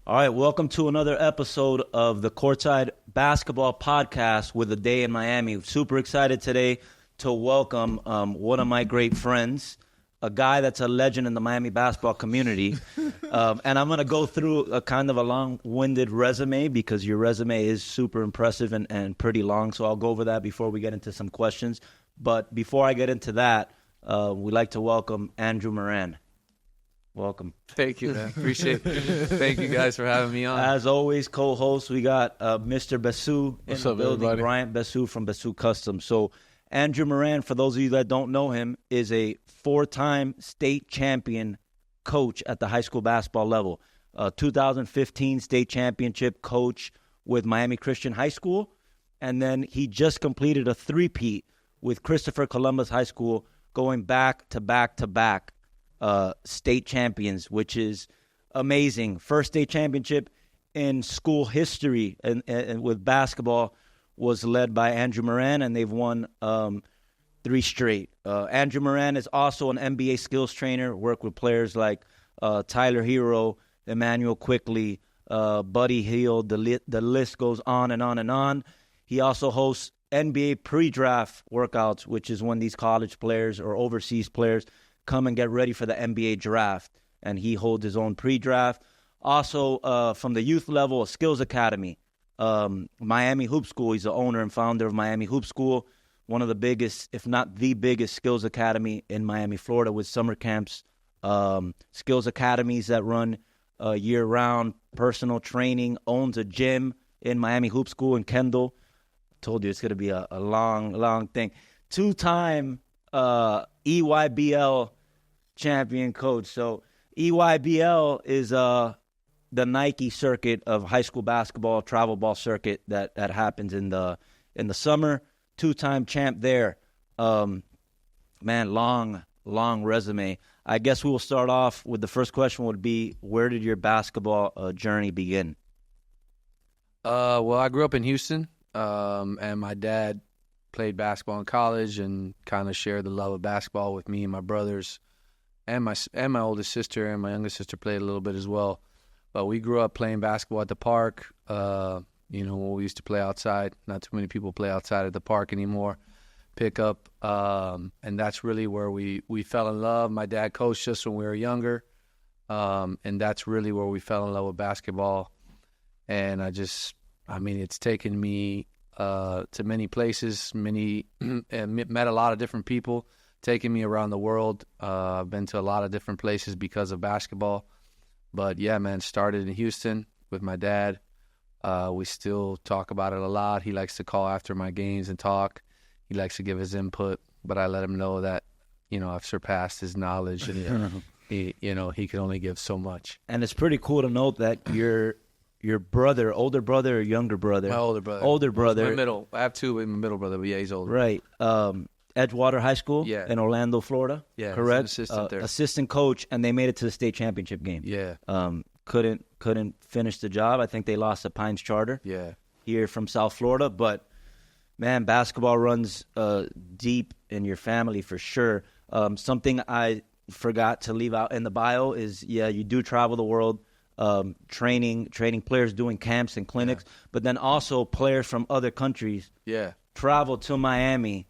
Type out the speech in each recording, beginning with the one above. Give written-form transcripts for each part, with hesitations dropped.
All right, welcome to another episode of the Courtside Basketball Podcast with A Day in Miami. Super excited today to welcome one of my great friends, a guy that's a legend in the Miami basketball community. And I'm going to go through a kind of a long-winded resume because your resume is super impressive and pretty long. So I'll go over that before we get into some questions. But before I get into that, we'd like to welcome Andrew Moran. Welcome. Thank you, man. Appreciate it. Thank you guys for having me on. As always, co-host, we got Mr. Besu in the building, everybody? Bryant Besu from Besu Customs. So Andrew Moran, for those of you that don't know him, is a four-time state champion coach at the high school basketball level. 2015 state championship coach with Miami Christian High School. And then he just completed a three-peat with Christopher Columbus High School, going back to back state champions, which is amazing. First state championship in school history and with basketball was led by Andrew Moran, and they've won three straight. Andrew Moran is also an NBA skills trainer, worked with players like Tyler Herro, Emmanuel Quickly, Buddy Hield. The list goes on and on and on. He also hosts NBA pre-draft workouts, which is when these college players or overseas players come and get ready for the NBA draft, and he holds his own pre-draft. Also, from the youth level, a skills academy, Miami Hoop School. He's the owner and founder of Miami Hoop School, one of the biggest, if not the biggest, skills academy in Miami, Florida, with summer camps, skills academies that run year-round, personal training, owns a gym in Miami Hoop School in Kendall. Told you it's going to be a long thing. Two-time EYBL champion coach. So EYBL is the Nike circuit of high school basketball, travel ball circuit that happens in the summer. Two-time champ there. Man, long resume. I guess we will start off with the first question would be, where did your basketball journey begin? Well, I grew up in Houston, and my dad played basketball in college and kind of shared the love of basketball with me and my brothers, and my oldest sister and my youngest sister played a little bit as well. But we grew up playing basketball at the park. When we used to play outside. Not too many people play outside at the park anymore. Pick up, and that's really where we fell in love. My dad coached us when we were younger, and that's really where we fell in love with basketball. And it's taken me to many places, and met a lot of different people, taking me around the world. I've been to a lot of different places because of basketball. But yeah, man, started in Houston with my dad. We still talk about it a lot. He likes to call after my games and talk. He likes to give his input, but I let him know that, I've surpassed his knowledge, and he can only give so much. And it's pretty cool to note that your brother, older brother or younger brother? My older brother. Older brother. My middle. I have two with my middle brother, but yeah, he's older. Right. Edgewater High School in Orlando, Florida. Yeah, correct. Assistant there. Assistant coach, and they made it to the state championship game. Yeah. Couldn't finish the job. I think they lost to Pines Charter. Yeah. Here from South Florida, but man, basketball runs deep in your family for sure. Something I forgot to leave out in the bio is, you do travel the world. Training players, doing camps and clinics, but then also players from other countries travel to Miami.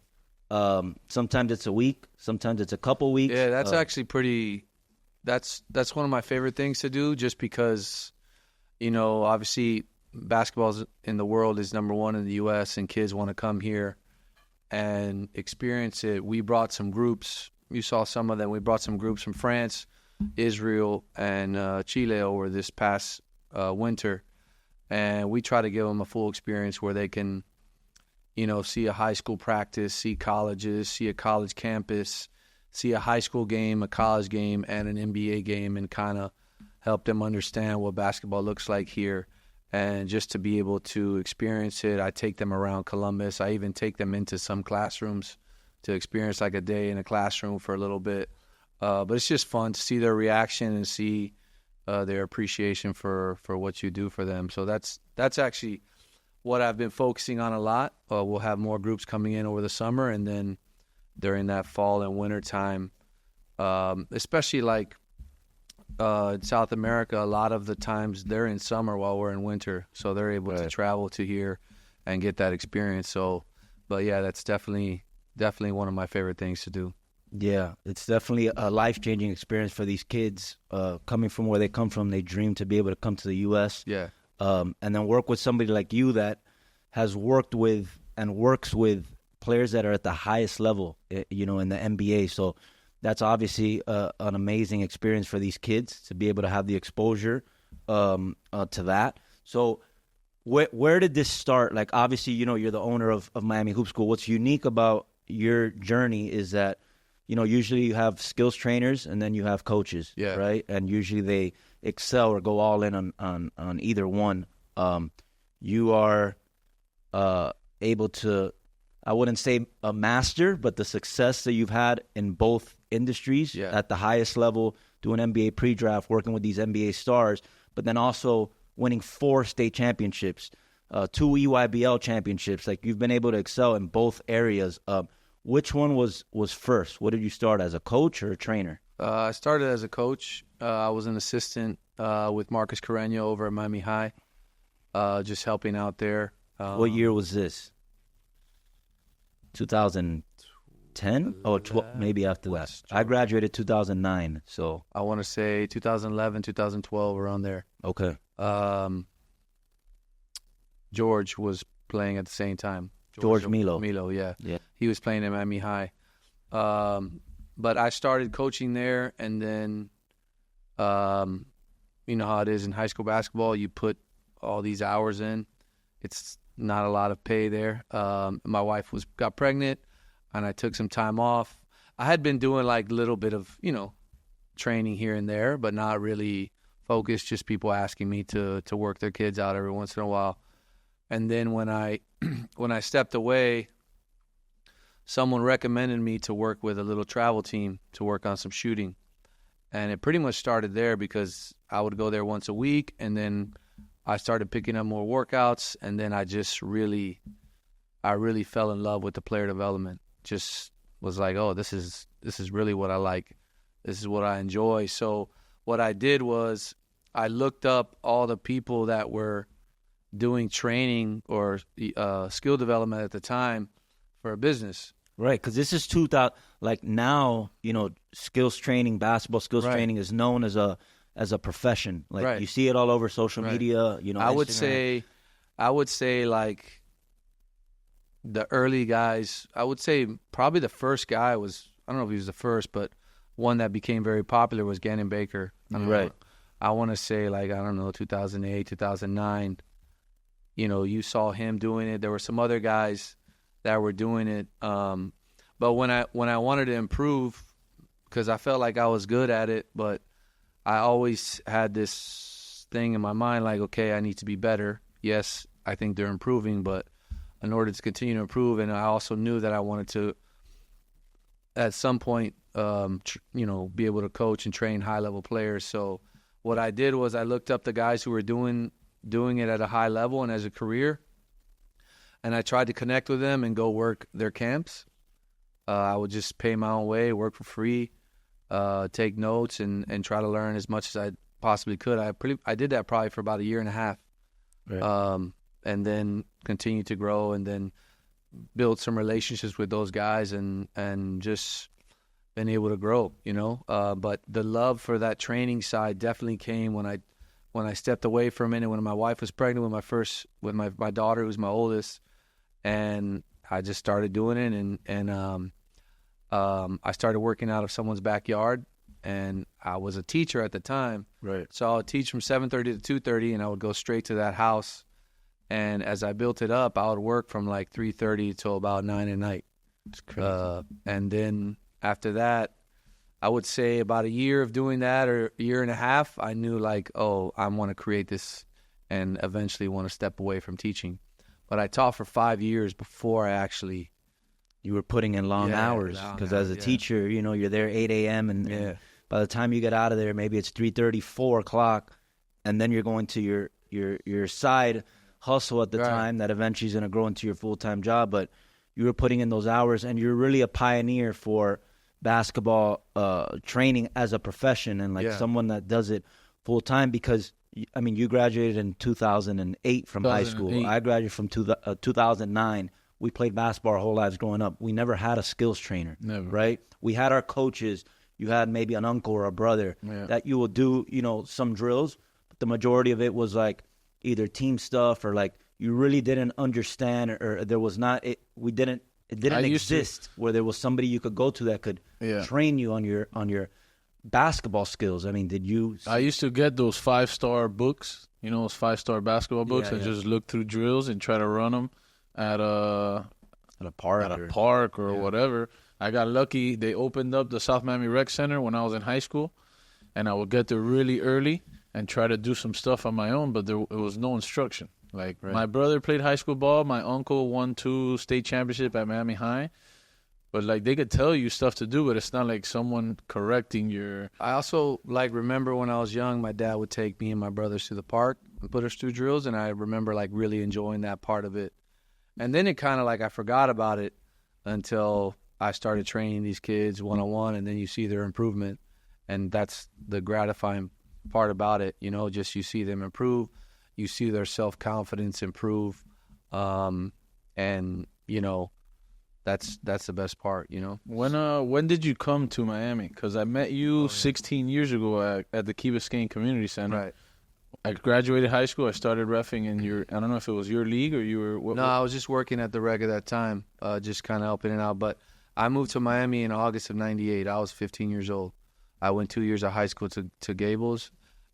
Sometimes it's a week, sometimes it's a couple weeks. Yeah, that's actually pretty. That's one of my favorite things to do, just because, obviously basketball in the world is number one in the U.S. and kids want to come here and experience it. We brought some groups. You saw some of them. We brought some groups from France, Israel, and Chile over this past winter, and we try to give them a full experience where they can, see a high school practice, see colleges, see a college campus, see a high school game, a college game, and an NBA game, and kind of help them understand what basketball looks like here. And just to be able to experience it, I take them around Columbus. I even take them into some classrooms to experience like a day in a classroom for a little bit. But it's just fun to see their reaction and see their appreciation for what you do for them. So that's actually what I've been focusing on a lot. We'll have more groups coming in over the summer, and then during that fall and winter time, especially like in South America, a lot of the times they're in summer while we're in winter, so they're able to travel to here and get that experience. So, but yeah, that's definitely one of my favorite things to do. Yeah, it's definitely a life-changing experience for these kids coming from where they come from. They dream to be able to come to the U.S. Yeah. And then work with somebody like you that has worked with and works with players that are at the highest level, you know, in the NBA. So that's obviously an amazing experience for these kids to be able to have the exposure to that. So where did this start? Like, obviously, you know, you're the owner of Miami Hoop School. What's unique about your journey is that, you know, usually you have skills trainers and then you have coaches, right? And usually they excel or go all in on either one. You are able to, I wouldn't say a master, but the success that you've had in both industries at the highest level, doing NBA pre-draft, working with these NBA stars, but then also winning 4 state championships, 2 EYBL championships. Like, you've been able to excel in both areas. Which one was first? What did you start, as a coach or a trainer? I started as a coach. I was an assistant with Marcus Carreño over at Miami High, just helping out there. What year was this? 2010? Oh, maybe after that. I graduated 2009, so. I want to say 2011, 2012, around there. Okay. George was playing at the same time. George Milo. Milo, yeah. He was playing at Miami High. But I started coaching there, and then you know how it is in high school basketball. You put all these hours in. It's not a lot of pay there. My wife got pregnant, and I took some time off. I had been doing like a little bit of, you know, training here and there, but not really focused, just people asking me to work their kids out every once in a while. And then when I stepped away, someone recommended me to work with a little travel team to work on some shooting. And it pretty much started there because I would go there once a week, and then I started picking up more workouts, and then I just really fell in love with the player development. Just was like, oh, this is really what I like. This is what I enjoy. So what I did was I looked up all the people that were doing training or skill development at the time for a business. Right, because this is 2000. Like, now, you know, skills training, basketball skills training is known as a profession. Like, you see it all over social media. You know, I Instagram. would say like the early guys. I would say probably the first guy was, I don't know if he was the first, but one that became very popular was Gannon Baker. I want to say, like, I don't know, 2008, 2009. You know, you saw him doing it. There were some other guys that were doing it. But when I wanted to improve, because I felt like I was good at it, but I always had this thing in my mind, like, okay, I need to be better. Yes, I think they're improving, but in order to continue to improve, and I also knew that I wanted to, at some point, you know, be able to coach and train high-level players. So what I did was I looked up the guys who were doing it at a high level and as a career, and I tried to connect with them and go work their camps. I would just pay my own way, work for free, take notes, and try to learn as much as I possibly could. I did that probably for about a year and a half, and then continued to grow, and then build some relationships with those guys, and just been able to grow, you know. But the love for that training side definitely came when I stepped away for a minute, when my wife was pregnant with my daughter, who's my oldest, and I just started doing it, and I started working out of someone's backyard, and I was a teacher at the time. Right. So I would teach from 7:30 to 2:30, and I would go straight to that house. And as I built it up, I would work from like 3:30 till about 9 at night. It's crazy. And then after that, I would say about a year of doing that, or a year and a half, I knew like, oh, I want to create this and eventually want to step away from teaching. But I taught for 5 years before I actually... You were putting in long hours, because as a teacher, you know, you're there 8 a.m. and by the time you get out of there, maybe it's 3:30, 4 o'clock, and then you're going to your side hustle at the time that eventually is going to grow into your full-time job. But you were putting in those hours, and you're really a pioneer for basketball training as a profession and like someone that does it full time. Because I mean, you graduated in 2008 from high school. I graduated from 2009. We played basketball our whole lives growing up. We never had a skills trainer, right? We had our coaches. You had maybe an uncle or a brother that you would do, some drills. But the majority of it was like either team stuff or like you really didn't understand, or there was not. It didn't exist where there was somebody you could go to that could train you on your basketball skills. I mean, did you? I used to get those 5-star books, those 5-star basketball books, and just look through drills and try to run them at a park or whatever. I got lucky. They opened up the South Miami Rec Center when I was in high school, and I would get there really early and try to do some stuff on my own, but there was no instruction. Like, my brother played high school ball. My uncle won 2 state championships at Miami High. But, like, they could tell you stuff to do, but it's not like someone correcting your... I also, remember when I was young, my dad would take me and my brothers to the park and put us through drills, and I remember, really enjoying that part of it. And then it kind of, I forgot about it until I started training these kids one-on-one, and then you see their improvement. And that's the gratifying part about it, just you see them improve. You see their self-confidence improve. And, that's the best part, When did you come to Miami? Because I met you 16 years ago at the Key Biscayne Community Center. Right. I graduated high school. I started reffing in I don't know if it was your league or you were... I was just working at the Rec at that time, just kind of helping it out. But I moved to Miami in August of 98. I was 15 years old. I went 2 years of high school to Gables,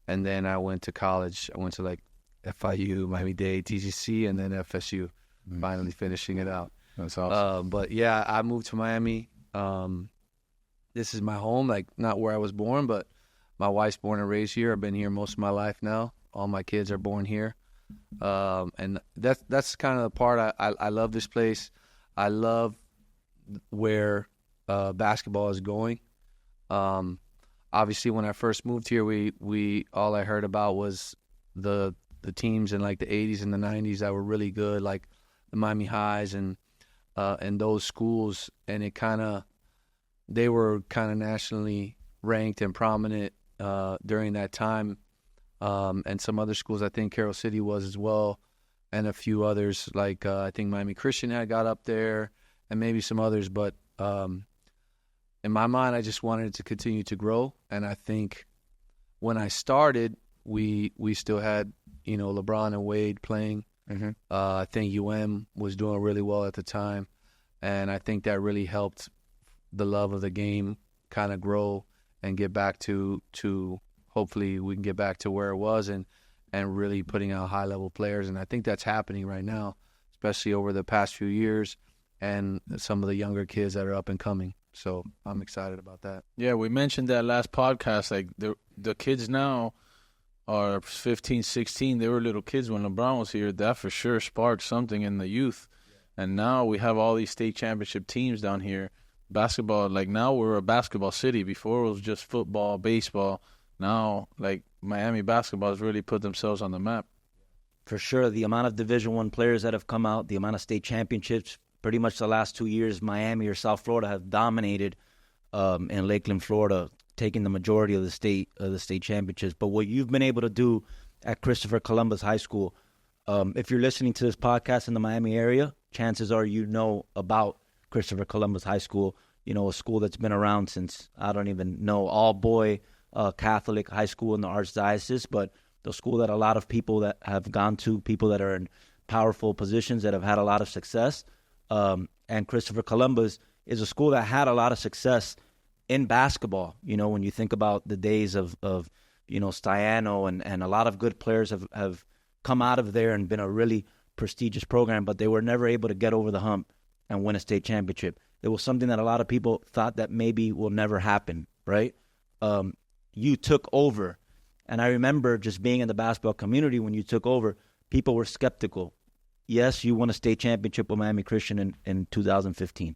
and then I went to college. I went to, FIU, Miami-Dade, TCC, and then FSU, finally finishing it out. That's awesome. But, yeah, I moved to Miami. This is my home, not where I was born, but my wife's born and raised here. I've been here most of my life now. All my kids are born here. And that's kind of the part. I love this place. I love where basketball is going. Obviously, when I first moved here, we all I heard about was the teams in the 80s and the 90s that were really good, like the Miami Highs and those schools, and they were kind of nationally ranked and prominent during that time, and some other schools. I think Carroll City was as well, and a few others I think Miami Christian had got up there, and maybe some others. But in my mind, I just wanted it to continue to grow, and I think when I started, we still had LeBron and Wade playing. I think was doing really well at the time, and I think that really helped the love of the game kind of grow and get back to hopefully we can get back to where it was and really putting out high level players. And I think that's happening right now, especially over the past few years, and some of the younger kids that are up and coming. So I'm excited about that. Yeah, we mentioned that last podcast. The kids now are 15, 16. They were little kids when LeBron was here. That for sure sparked something in the youth. And now we have all these state championship teams down here. Basketball, now we're a basketball city. Before it was just football, baseball. Now, Miami basketball has really put themselves on the map. For sure, the amount of Division I players that have come out, the amount of state championships, pretty much the last 2 years, Miami or South Florida have dominated in Lakeland, Florida, taking the majority of the state championships. But what you've been able to do at Christopher Columbus High School, if you're listening to this podcast in the Miami area, chances are about Christopher Columbus High School, a school that's been around since, I don't even know, all-boy Catholic high school in the Archdiocese, but the school that a lot of people that have gone to, people that are in powerful positions that have had a lot of success. And Christopher Columbus is a school that had a lot of success in basketball. When you think about the days of Stiano and a lot of good players have come out of there and been a really prestigious program, but they were never able to get over the hump and win a state championship. It was something that a lot of people thought that maybe will never happen, right? You took over. And I remember just being in the basketball community when you took over, people were skeptical. Yes, you won a state championship with Miami Christian in 2015.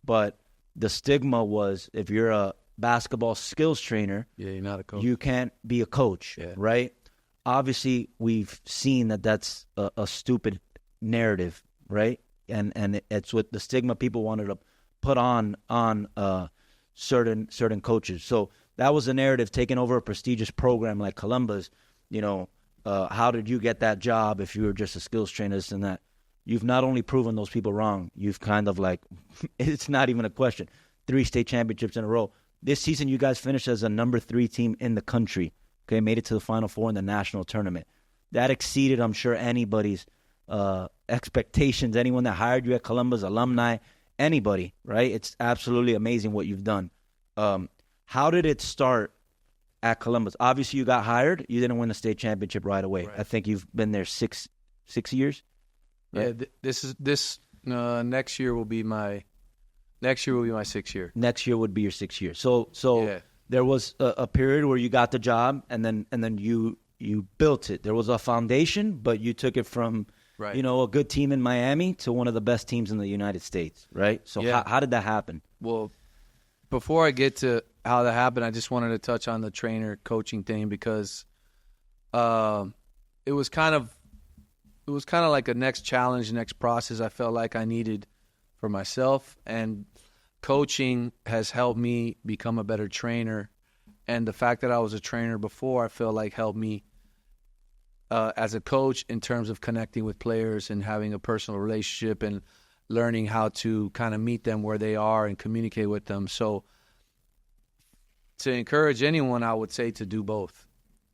But the stigma was if you're a basketball skills trainer, you're not a coach. You can't be a coach, right? Obviously, we've seen that that's a stupid narrative, right? And it's what the stigma people wanted to put on certain coaches. So that was the narrative, taking over a prestigious program like Columbus. How did you get that job if you were just a skills trainer, this and that? You've not only proven those people wrong, you've kind of like, it's not even a question, 3 state championships in a row. This season, you guys finished as a number 3 team in the country, okay, made it to the Final Four in the national tournament. That exceeded, I'm sure, anybody's expectations, anyone that hired you at Columbus, alumni, anybody, right? It's absolutely amazing what you've done. How did it start at Columbus? Obviously, you got hired. You didn't win the state championship right away. Right. I think you've been there six years. Right? Yeah, next year will be my 6th year. Next year would be your 6th year. So there was a period where you got the job, and then you built it. There was a foundation, but you took it from a good team in Miami to one of the best teams in the United States, right? So how did that happen? Well, before I get to how that happened, I just wanted to touch on the trainer coaching thing because it was kind of like a next challenge, next process I felt like I needed for myself, and coaching has helped me become a better trainer. And the fact that I was a trainer before, I feel like helped me as a coach in terms of connecting with players and having a personal relationship and learning how to kind of meet them where they are and communicate with them. So to encourage anyone, I would say to do both.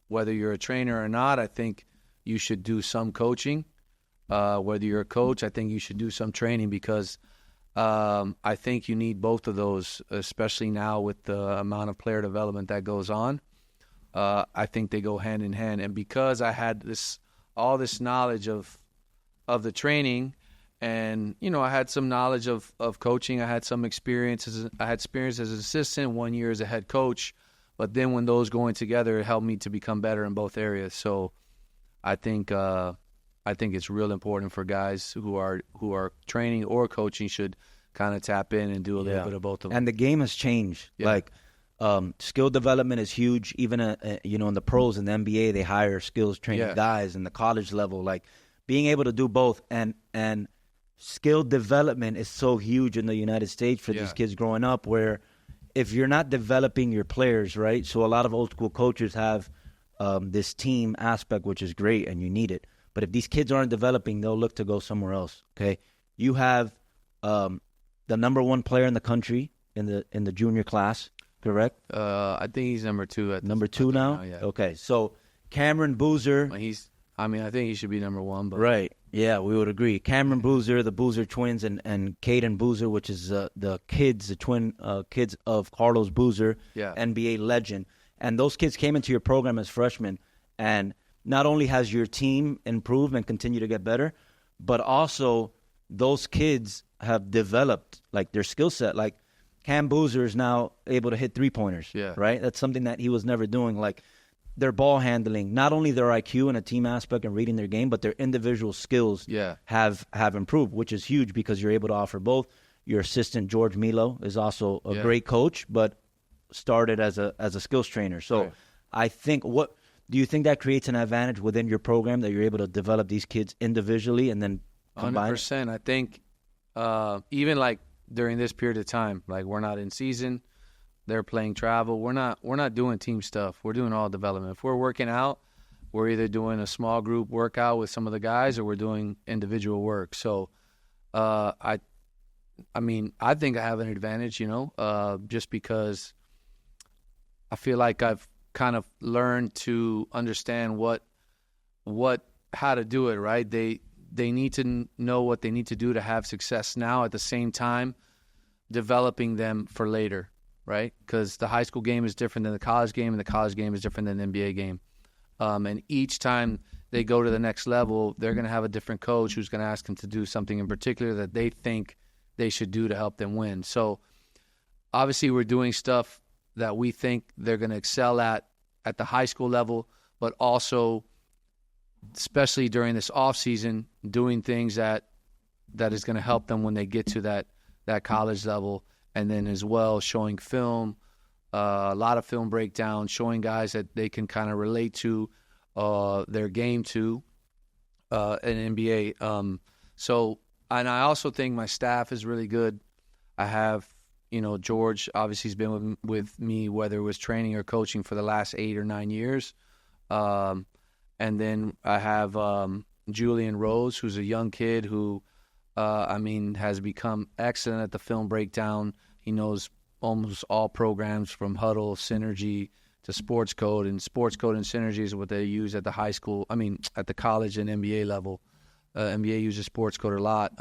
Whether you're a trainer or not, I think you should do some coaching. Whether you're a coach, I think you should do some training because I think you need both of those, especially now with the amount of player development that goes on. I think they go hand in hand. And because I had all this knowledge of the training, and I had some knowledge of coaching, I had some experience. I had experience as an assistant, 1 year as a head coach. But then when those going together, it helped me to become better in both areas. So I think it's real important for guys who are training or coaching should kind of tap in and do a little bit of both of them. And the game has changed. Yeah. Like skill development is huge. Even in the pros and the NBA, they hire skills training guys in the college level. Like being able to do both and skill development is so huge in the United States for these kids growing up. Where if you're not developing your players, right? So a lot of old school coaches have this team aspect, which is great, and you need it. But if these kids aren't developing, they'll look to go somewhere else. Okay, you have the number 1 player in the country in the junior class, correct? I think he's number 2 number 2 now. Yeah. Okay, so Cameron Boozer. I think he should be number 1. But. Right. Yeah, we would agree. Cameron Boozer, the Boozer twins, and Caden Boozer, which is the twin kids of Carlos Boozer, NBA legend. And those kids came into your program as freshmen, and not only has your team improved and continue to get better, but also those kids have developed like their skill set. Like Cam Boozer is now able to hit 3-pointers, right? That's something that he was never doing. Like their ball handling, not only their IQ and a team aspect and reading their game, but their individual skills have improved, which is huge because you're able to offer both. Your assistant, George Milo, is also a great coach, but started as a skills trainer. So I think do you think that creates an advantage within your program that you're able to develop these kids individually and then combine? 100%. I think even like during this period of time, like we're not in season, they're playing travel. We're not doing team stuff. We're doing all development. If we're working out, we're either doing a small group workout with some of the guys or we're doing individual work. So I think I have an advantage, just because I feel like I've kind of learned to understand how to do it, right? They need to know what they need to do to have success now, at the same time developing them for later, right? Because the high school game is different than the college game, and the college game is different than the NBA game. And each time they go to the next level, they're going to have a different coach who's going to ask them to do something in particular that they think they should do to help them win. So obviously we're doing stuff that we think they're going to excel at the high school level, but also, especially during this off season, doing things that is going to help them when they get to that college level, and then as well showing film, a lot of film breakdown, showing guys that they can kind of relate to their game to in NBA. And I also think my staff is really good. I have George obviously has been with me, whether it was training or coaching, for the last 8 or 9 years. And then I have Julian Rose, who's a young kid who, has become excellent at the film breakdown. He knows almost all programs from Huddle, Synergy to Sports Code. And Sports Code and Synergy is what they use at the at the college and NBA level. NBA uses Sports Code a lot.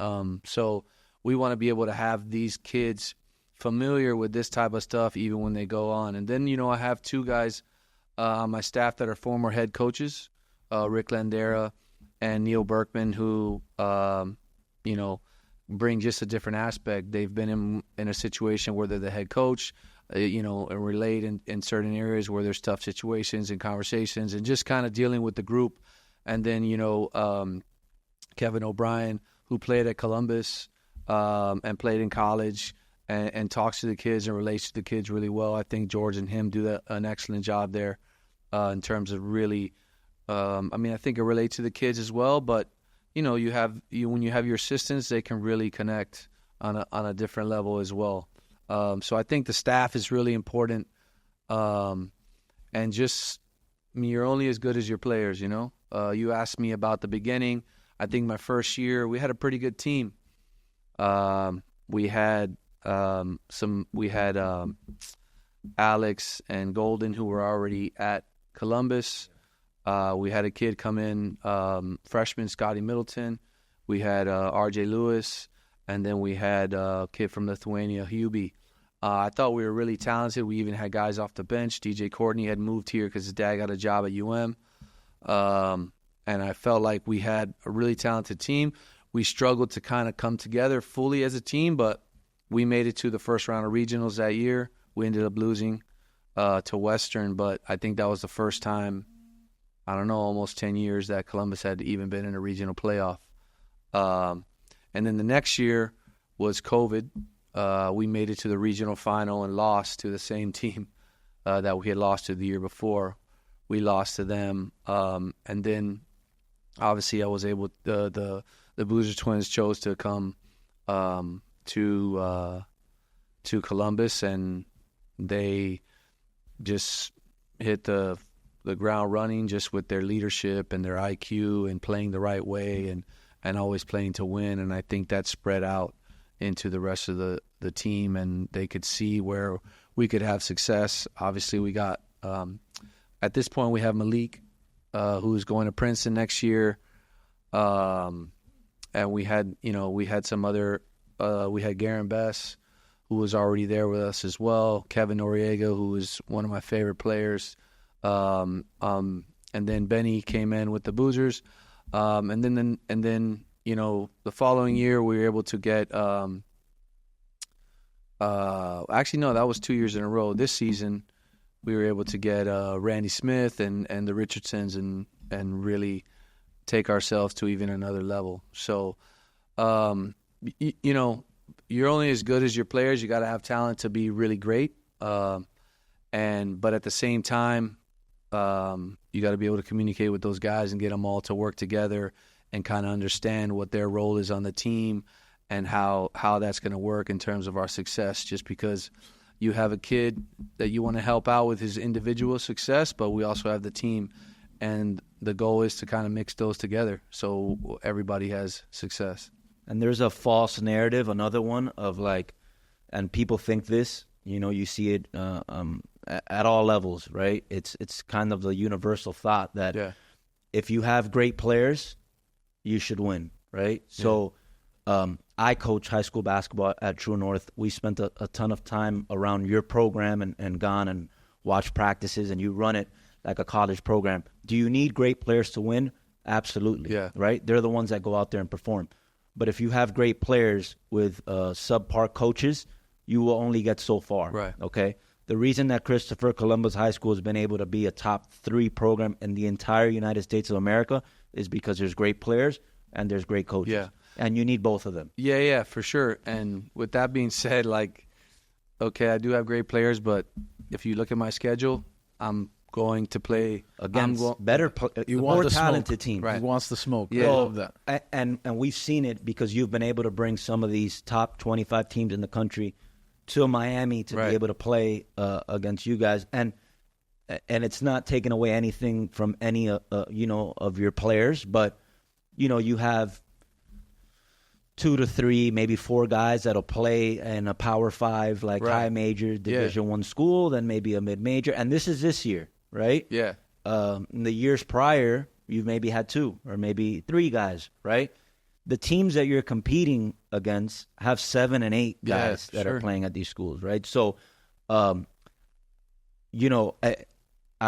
So we want to be able to have these kids familiar with this type of stuff even when they go on. And then, I have 2 guys on my staff that are former head coaches, Rick Landera and Neil Berkman, who, bring just a different aspect. They've been in a situation where they're the head coach, and relate in certain areas where there's tough situations and conversations and just kind of dealing with the group. And then, Kevin O'Brien, who played at Columbus and played in college, and talks to the kids and relates to the kids really well. I think George and him do an excellent job there in terms of really. I think it relates to the kids as well. But when you have your assistants, they can really connect on a different level as well. So I think the staff is really important. And just you're only as good as your players. You asked me about the beginning. I think my first year we had a pretty good team. We had Alex and Golden, who were already at Columbus. We had a kid come in, freshman Scotty Middleton. We had R.J. Lewis, and then we had a kid from Lithuania, Hubie. I thought we were really talented. We even had guys off the bench. DJ Courtney had moved here because his dad got a job at UM. And I felt like we had a really talented team. We struggled to kind of come together fully as a team, but we made it to the first round of regionals that year. We ended up losing to Western, but I think that was the first time, almost 10 years that Columbus had even been in a regional playoff. And then the next year was COVID. We made it to the regional final and lost to the same team that we had lost to the year before. We lost to them. And then, obviously, I was able the Boozer Twins chose to come to Columbus, and they just hit the ground running just with their leadership and their IQ and playing the right way and always playing to win. And I think that spread out into the rest of the team, and they could see where we could have success. Obviously, we got at this point we have Malik, who's going to Princeton next year, and we had some other we had Garen Bess, who was already there with us as well. Kevin Noriega, who was one of my favorite players. And then Benny came in with the Boozers. And then the following year we were able to get actually no, that was 2 years in a row. This season we were able to get Randy Smith and the Richardsons and really take ourselves to even another level. So you're only as good as your players. You got to have talent to be really great. But at the same time, you got to be able to communicate with those guys and get them all to work together and kind of understand what their role is on the team and how that's going to work in terms of our success. Just because you have a kid that you want to help out with his individual success, but we also have the team, and the goal is to kind of mix those together so everybody has success. And there's a false narrative, another one of and people think this, you see it at all levels, right? It's kind of the universal thought that if you have great players, you should win, right? Yeah. So I coach high school basketball at True North. We spent a ton of time around your program and gone and watched practices, and you run it like a college program. Do you need great players to win? Absolutely, right? They're the ones that go out there and perform. But if you have great players with subpar coaches, you will only get so far. Right. Okay? The reason that Christopher Columbus High School has been able to be a top 3 program in the entire United States of America is because there's great players and there's great coaches. Yeah. And you need both of them. Yeah, for sure. And with that being said, okay, I do have great players, but if you look at my schedule, I'm going to play against more talented teams. Right. He wants the smoke. Yeah. I love that. And we've seen it because you've been able to bring some of these top 25 teams in the country to Miami to be able to play against you guys, and it's not taking away anything from any of your players, but you have 2 to 3, maybe 4 guys that'll play in a Power 5, like high major Division I school, then maybe a mid major, and this is this year, right? Yeah. In the years prior, you've maybe had 2 or maybe 3 guys, right? The teams that you're competing against have 7 and 8 guys that are playing at these schools, right? So, I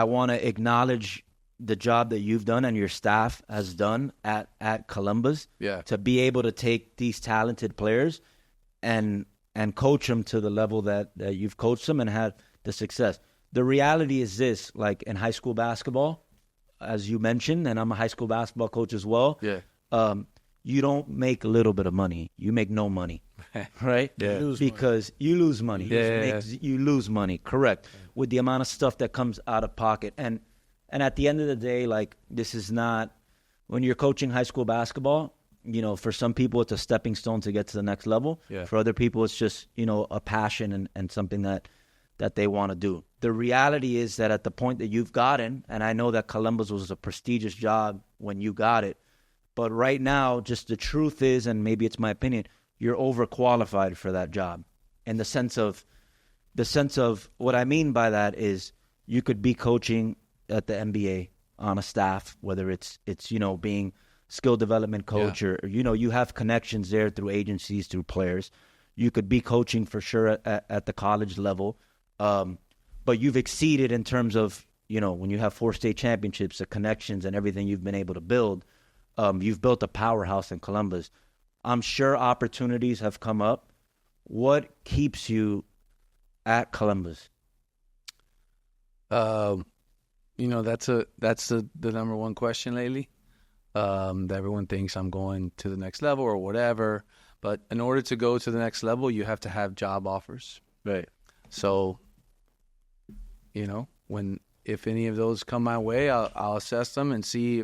want to acknowledge the job that you've done and your staff has done at Columbus to be able to take these talented players and coach them to the level that you've coached them and had the success. The reality is this, like in high school basketball, as you mentioned, and I'm a high school basketball coach as well. Yeah. You don't make a little bit of money. You make no money, right? Yeah. Because you lose money. Yeah. You lose money, correct, with the amount of stuff that comes out of pocket. And at the end of the day, like, this is not – when you're coaching high school basketball, for some people it's a stepping stone to get to the next level. Yeah. For other people it's just, a passion and something that they want to do. The reality is that at the point that you've gotten, and I know that Columbus was a prestigious job when you got it, but right now, just the truth is, and maybe it's my opinion, you're overqualified for that job. In the sense of what I mean by that is you could be coaching at the NBA on a staff, whether it's being skill development coach or you have connections there through agencies, through players. You could be coaching for sure at the college level, but you've exceeded in terms of when you have 4 state championships, the connections and everything you've been able to build. You've built a powerhouse in Columbus. I'm sure opportunities have come up. What keeps you at Columbus? That's the number one question lately. Everyone thinks I'm going to the next level or whatever. But in order to go to the next level, you have to have job offers. Right. So, if any of those come my way, I'll assess them and see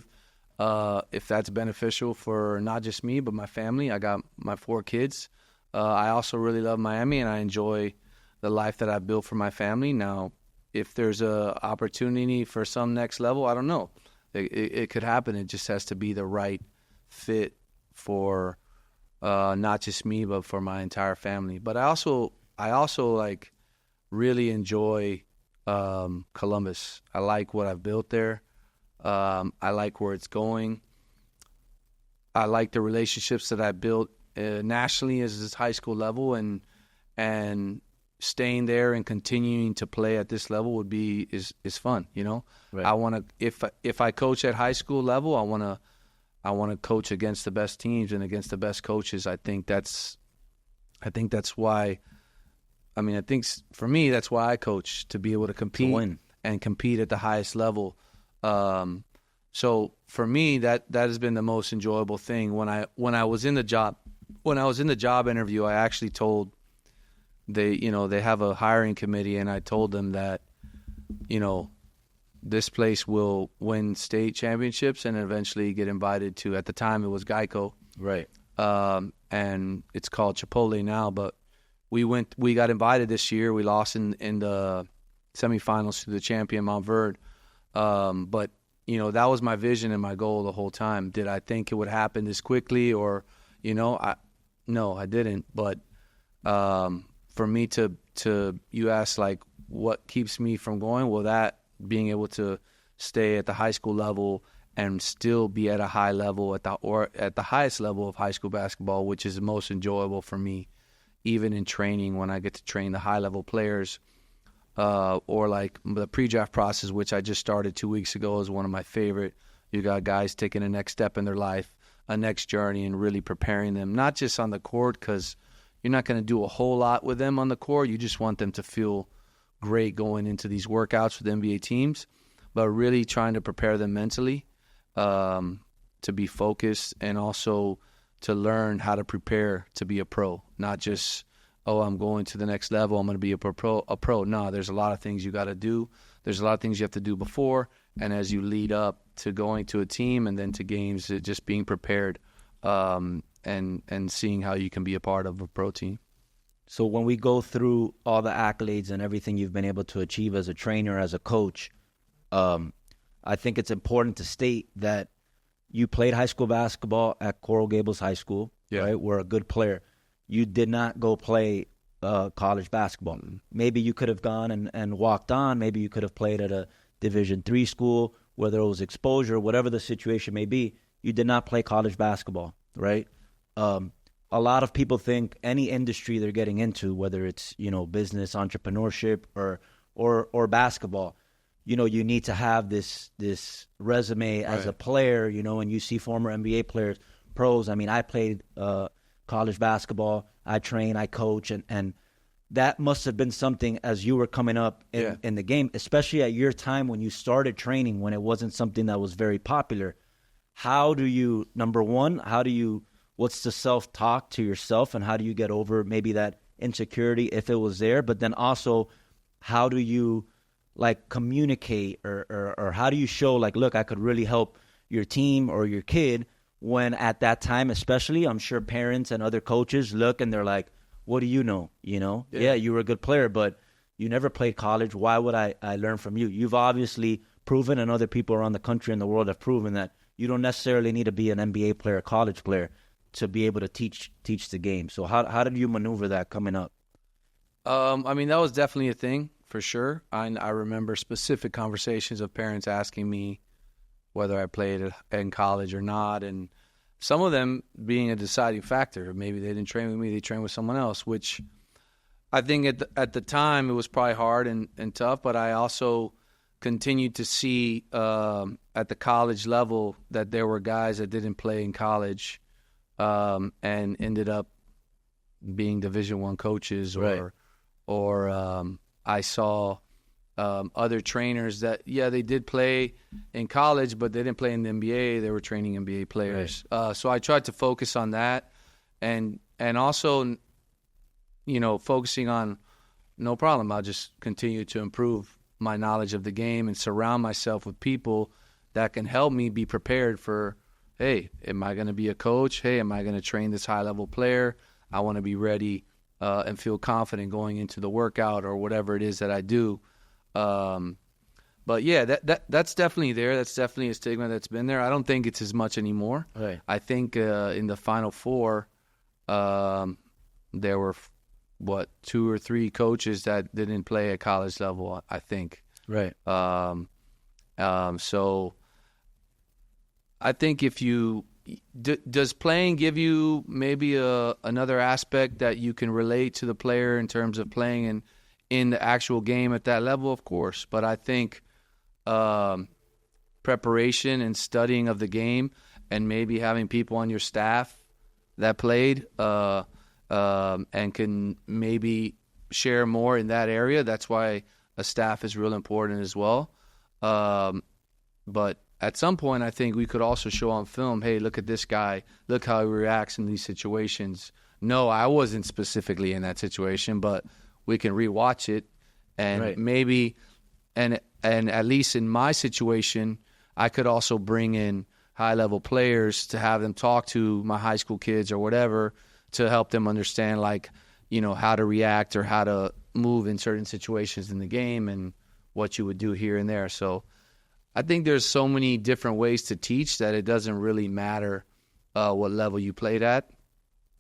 if that's beneficial for not just me but my family. I got my 4 kids. I also really love Miami, and I enjoy the life that I've built for my family. Now, if there's a opportunity for some next level, I don't know. It could happen. It just has to be the right fit for not just me but for my entire family. But I also like really enjoy Columbus. I like what I've built there. I like where it's going. I like the relationships that I built nationally as this high school level, and staying there and continuing to play at this level is fun. Right. I want to if I coach at high school level, I want to coach against the best teams and against the best coaches. I think that's why. I mean, I think for me that's why I coach, to be able to compete and compete at the highest level. So for me, that has been the most enjoyable thing. When I was in the job interview, I actually told they have a hiring committee, and I told them that, this place will win state championships and eventually get invited to, at the time it was Geico. Right. And it's called Chipotle now, but we got invited this year. We lost in the semifinals to the champion Mount Verde. But that was my vision and my goal the whole time. Did I think it would happen this quickly, or no, I didn't. But for me to you ask, like, what keeps me from going? Well, that being able to stay at the high school level and still be at a high level at the highest level of high school basketball, which is the most enjoyable for me, even in training when I get to train the high level players. Or like the pre-draft process, which I just started 2 weeks ago, is one of my favorite. You got guys taking the next step in their life, a next journey, and really preparing them, not just on the court, because you're not going to do a whole lot with them on the court. You just want them to feel great going into these workouts with NBA teams, but really trying to prepare them mentally to be focused, and also to learn how to prepare to be a pro, not just, I'm going to the next level, I'm going to be a pro. No, there's a lot of things you got to do. There's a lot of things you have to do before, and as you lead up to going to a team and then to games, just being prepared and seeing how you can be a part of a pro team. So when we go through all the accolades and everything you've been able to achieve as a trainer, as a coach, I think it's important to state that you played high school basketball at Coral Gables High School, right? Were a good player. You did not go play college basketball. Maybe you could have gone and walked on. Maybe you could have played at a Division III school, whether it was exposure, whatever the situation may be. You did not play college basketball, right? A lot of people think any industry they're getting into, whether it's, business, entrepreneurship, or basketball, you need to have this resume as a player, and you see former NBA players, pros. I mean, I played college basketball. I train, I coach, and that must have been something as you were coming up in the game, especially at your time when you started training, when it wasn't something that was very popular. How do you, number one, what's the self-talk to yourself, and how do you get over maybe that insecurity if it was there? But then also, how do you communicate or how do you show look, I could really help your team or your kid, when at that time especially, I'm sure parents and other coaches look and they're like, what do you know? Yeah, you were a good player, but you never played college. Why would I learn from you? You've obviously proven, and other people around the country and the world have proven, that you don't necessarily need to be an NBA player, college player, to be able to teach the game. So how did you maneuver that coming up? I mean, that was definitely a thing, for sure. I remember specific conversations of parents asking me whether I played in college or not, and some of them being a deciding factor. Maybe they didn't train with me, they trained with someone else, which I think at the time it was probably hard and tough, but I also continued to see at the college level that there were guys that didn't play in college and ended up being Division I coaches, or I saw other trainers that, they did play in college, but they didn't play in the NBA. They were training NBA players. Right. So I tried to focus on that, and also, focusing on, no problem, I'll just continue to improve my knowledge of the game and surround myself with people that can help me be prepared for, hey, am I going to be a coach? Hey, am I going to train this high-level player? I want to be ready and feel confident going into the workout or whatever it is that I do. But yeah, that's definitely there. That's definitely a stigma that's been there. I don't think it's as much anymore. Right. I think in the Final Four, there were 2 or 3 coaches that didn't play at college level, I think. Right. So I think if you does playing give you maybe another aspect that you can relate to the player in terms of playing in the actual game at that level? Of course, but I think preparation and studying of the game, and maybe having people on your staff that played and can maybe share more in that area. That's why a staff is real important as well. But at some point, I think we could also show on film, hey, look at this guy. Look how he reacts in these situations. No, I wasn't specifically in that situation, but we can rewatch it. And maybe, and at least in my situation, I could also bring in high-level players to have them talk to my high school kids or whatever to help them understand, how to react or how to move in certain situations in the game and what you would do here and there. So I think there's so many different ways to teach that it doesn't really matter what level you played at.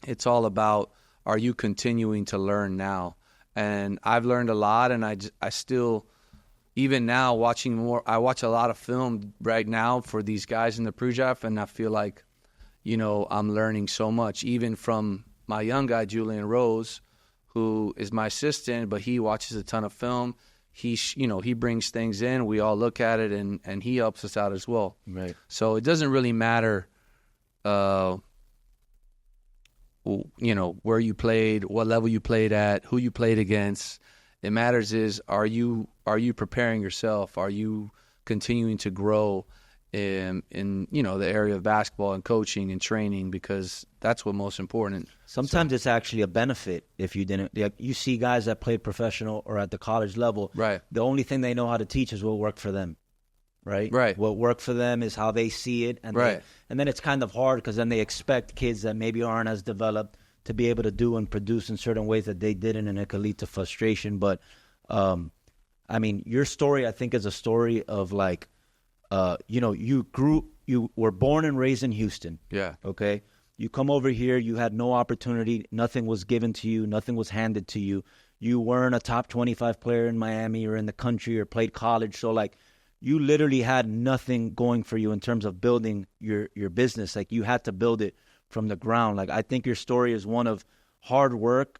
It's all about, are you continuing to learn now? And I've learned a lot, and I still, even now, watching more, I watch a lot of film right now for these guys in the Prujaf, and I feel like, I'm learning so much, even from my young guy, Julian Rose, who is my assistant, but he watches a ton of film. He brings things in, we all look at it, and he helps us out as well. Right. So it doesn't really matter, where you played, what level you played at, who you played against. It matters is, are you preparing yourself? Are you continuing to grow in the area of basketball and coaching and training? Because that's what's most important. Sometimes it's actually a benefit if you didn't. You see guys that played professional or at the college level. Right. The only thing they know how to teach is what worked for them. Right. Right. What worked for them is how they see it, and right. And then it's kind of hard because then they expect kids that maybe aren't as developed to be able to do and produce in certain ways that they didn't, and it could lead to frustration. But I mean, your story, I think, is a story of like, you were born and raised in Houston. Yeah. Okay. You come over here, you had no opportunity, nothing was given to you, nothing was handed to you. You weren't a top 25 player in Miami or in the country or played college. So like, you literally had nothing going for you in terms of building your business. Like, you had to build it from the ground. Like, I think your story is one of hard work,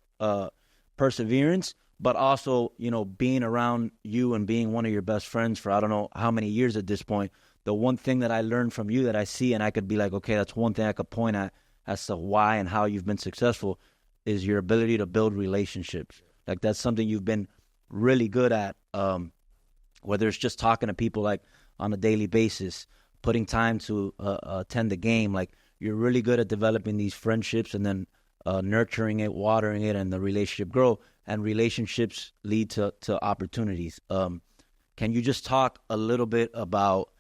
perseverance, but also, being around you and being one of your best friends for I don't know how many years at this point. The one thing that I learned from you that I see and I could be like, okay, that's one thing I could point at as to why and how you've been successful is your ability to build relationships. Like, that's something you've been really good at, whether it's just talking to people like on a daily basis, putting time to attend the game. Like, you're really good at developing these friendships and then nurturing it, watering it, and the relationship grow. And relationships lead to opportunities. Can you just talk a little bit about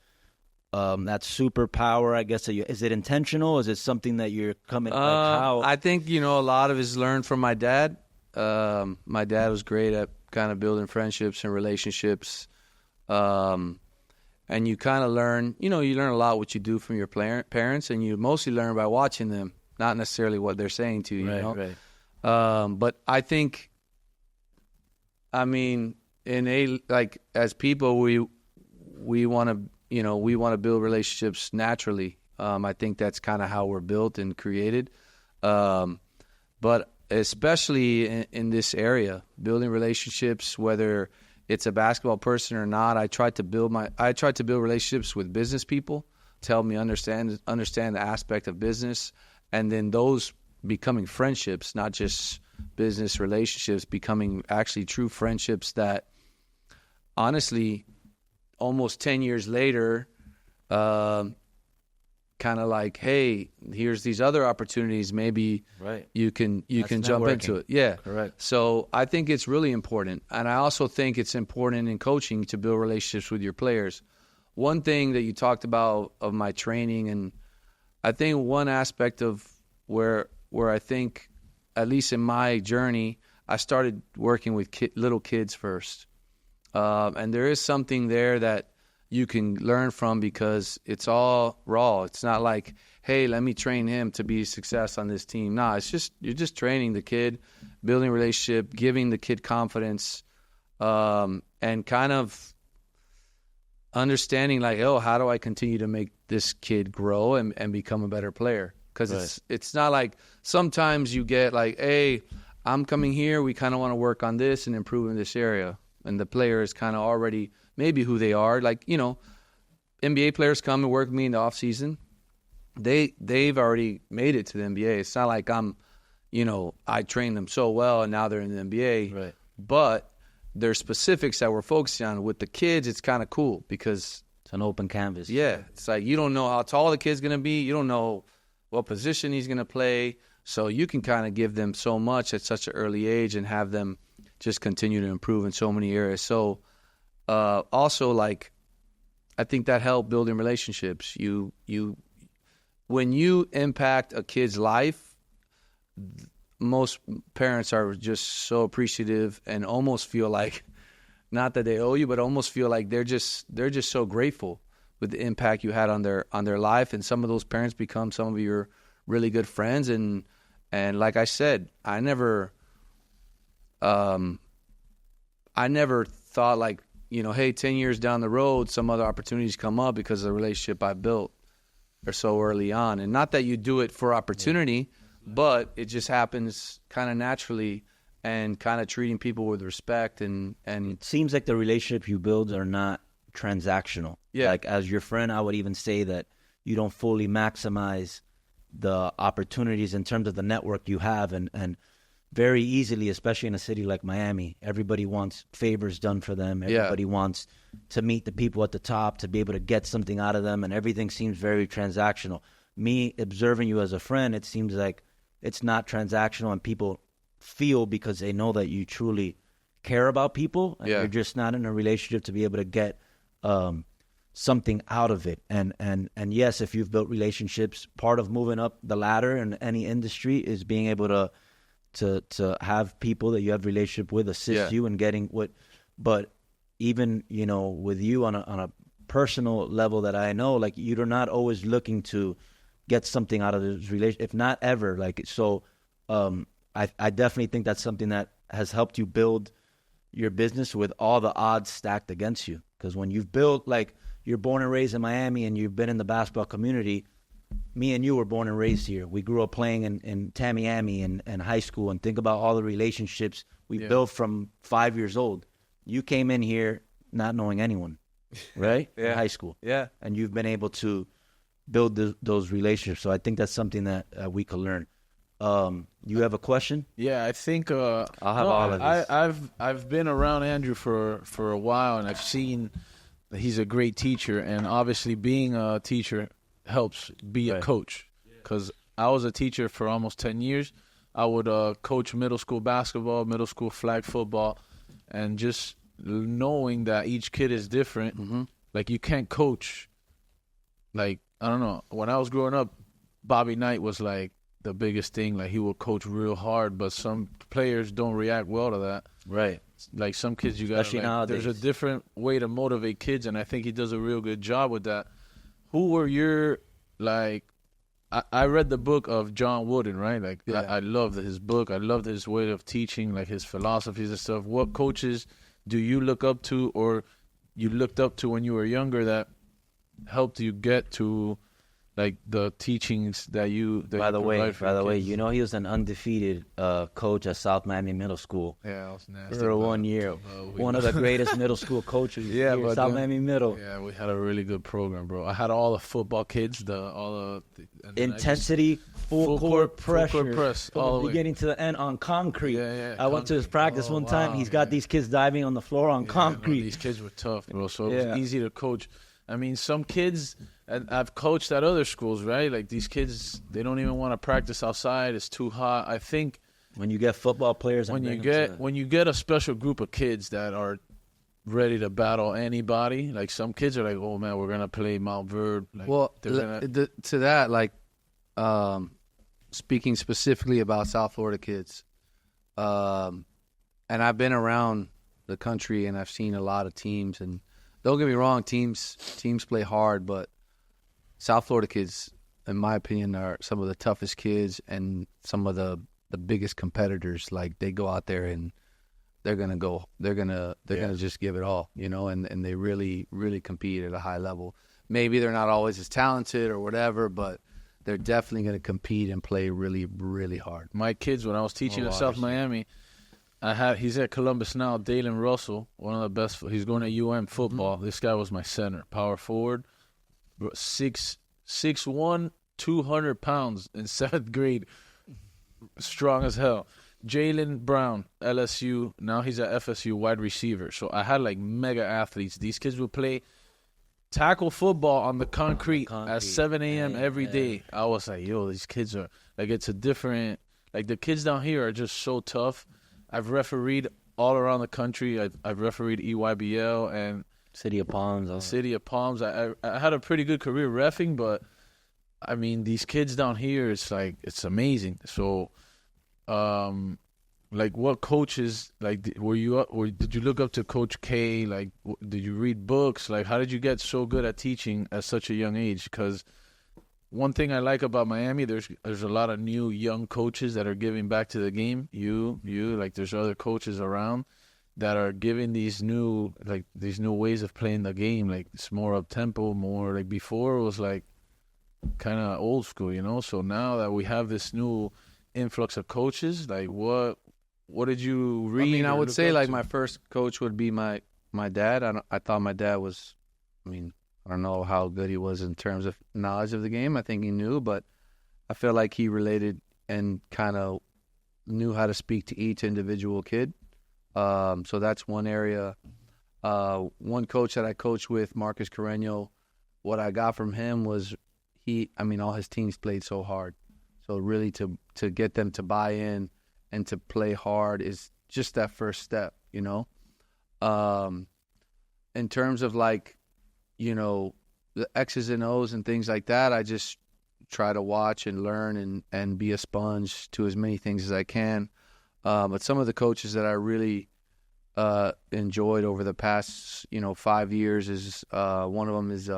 that superpower, I guess? Is it intentional? Is it something that you're coming like how? I think, a lot of it is learned from my dad. My dad was great at kind of building friendships and relationships. And you kind of learn, you learn a lot what you do from your parents, and you mostly learn by watching them, not necessarily what they're saying to you, Right. But I think, as people, we want to build relationships naturally. I think that's kind of how we're built and created. But especially in this area, building relationships, whether it's a basketball person or not, I try to build relationships with business people to help me understand the aspect of business, and then those becoming friendships, not just business relationships, becoming actually true friendships that honestly almost 10 years later, kind of like, hey, here's these other opportunities. Maybe you can jump into it. Yeah, correct. So I think it's really important, and I also think it's important in coaching to build relationships with your players. One thing that you talked about of my training, and I think one aspect of where I think, at least in my journey, I started working with little kids first, and there is something there that you can learn from because it's all raw. It's not like, hey, let me train him to be a success on this team. No, it's just you're just training the kid, building a relationship, giving the kid confidence, and kind of understanding like, oh, how do I continue to make this kid grow and become a better player? Because it's not like sometimes you get like, hey, I'm coming here, we kind of want to work on this and improve in this area. And the player is kind of already maybe who they are. Like, NBA players come and work with me in the off season. They've already made it to the NBA. It's not like I trained them so well and now they're in the NBA. Right. But there's specifics that we're focusing on. With the kids, it's kind of cool because it's an open canvas. Yeah. It's like you don't know how tall the kid's going to be. You don't know what position he's going to play. So you can kind of give them so much at such an early age and have them just continue to improve in so many areas. So also, like, I think that helped building relationships. When you impact a kid's life, most parents are just so appreciative and almost feel like, not that they owe you, but almost feel like they're just so grateful with the impact you had on their life. And some of those parents become some of your really good friends. And like I said, I never thought like, hey, 10 years down the road, some other opportunities come up because of the relationship I built or so early on. And not that you do it for opportunity, but it just happens kind of naturally and kind of treating people with respect. And it seems like the relationships you build are not transactional. Yeah. Like, as your friend, I would even say that you don't fully maximize the opportunities in terms of the network you have. And very easily, especially in a city like Miami, everybody wants favors done for them. Everybody wants to meet the people at the top, to be able to get something out of them, and everything seems very transactional. Me observing you as a friend, it seems like it's not transactional, and people feel because they know that you truly care about people, and you're just not in a relationship to be able to get something out of it. And yes, if you've built relationships, part of moving up the ladder in any industry is being able to have people that you have relationship with assist you in getting what. But even, you know, with you on a personal level that I know, like, you're not always looking to get something out of this relation, if not ever. Like, so I definitely think that's something that has helped you build your business with all the odds stacked against you. Because when you've built, like, you're born and raised in Miami and you've been in the basketball community, me and you were born and raised here. We grew up playing in Tamiami and high school, and think about all the relationships we built from 5 years old. You came in here not knowing anyone, right? In high school. Yeah. And you've been able to build those relationships. So I think that's something that we could learn. You have a question? Yeah, I think I'll have all of this. I've been around Andrew for a while, and I've seen that he's a great teacher, and obviously being a teacher helps be a coach. Because I was a teacher for almost 10 years. I would coach middle school basketball, middle school flag football, and just knowing that each kid is different. Like, you can't coach. Like, I don't know. When I was growing up, Bobby Knight was like the biggest thing. Like, he will coach real hard, but some players don't react well to that. Right. Like, some kids, you got to, like, there's a different way to motivate kids, and I think he does a real good job with that. Who were your, like, I read the book of John Wooden, right? Like, I loved his book. I loved his way of teaching, like his philosophies and stuff. What coaches do you look up to, or you looked up to when you were younger, that helped you get to, like, the teachings that you By the way, you know, he was an undefeated coach at South Miami Middle School. Yeah, that was nasty. For 1 year. One of the greatest middle school coaches here at South Miami Middle. Yeah, we had a really good program, bro. I had all the football kids, intensity, full court pressure. Full court press, from the beginning to the end on concrete. I went to his practice one time. He's got these kids diving on the floor on concrete. Bro, these kids were tough, bro, so it was easy to coach. I mean, some kids, and I've coached at other schools, right? Like, these kids, they don't even want to practice outside. It's too hot. I think when you get football players, when you get a special group of kids that are ready to battle anybody, like, some kids are like, oh man, we're gonna play Mount Verde. Like, well, to that, like, speaking specifically about South Florida kids, and I've been around the country and I've seen a lot of teams, and don't get me wrong, teams play hard, but South Florida kids, in my opinion, are some of the toughest kids and some of the biggest competitors. Like, they go out there and they're gonna just give it all, you know, and they really, really compete at a high level. Maybe they're not always as talented or whatever, but they're definitely gonna compete and play really, really hard. My kids, when I was teaching at South Miami, he's at Columbus now, Dalen Russell, one of the best. He's going to UM football. This guy was my center, power forward, 6'1", 200 pounds in 7th grade, strong as hell. Jalen Brown, LSU, now he's at FSU, wide receiver. So I had, like, mega athletes. These kids would play tackle football on the concrete at 7 a.m. every day. I was like, yo, these kids are, like, it's a different, like, the kids down here are just so tough. I've refereed all around the country. I've refereed EYBL and City of Palms. City of Palms. I had a pretty good career reffing, but I mean, these kids down here, it's like, it's amazing. So, like, what coaches, like, were you up, or did you look up to Coach K? Like, did you read books? Like, how did you get so good at teaching at such a young age? Because one thing I like about Miami, there's a lot of new young coaches that are giving back to the game. Like, there's other coaches around that are giving these new ways of playing the game. Like, it's more up tempo, more like before it was like kind of old school, you know. So now that we have this new influx of coaches, like, what did you read? I mean, I would say, like, my first coach would be my dad. I thought my dad was, I mean, I don't know how good he was in terms of knowledge of the game. I think he knew, but I feel like he related and kind of knew how to speak to each individual kid. So that's one area. One coach that I coached with, Marcus Carreño, what I got from him was all his teams played so hard. So really to get them to buy in and to play hard is just that first step, you know. In terms of, like, the X's and O's and things like that, I just try to watch and learn and be a sponge to as many things as I can. But some of the coaches that I really enjoyed over the past 5 years is one of them is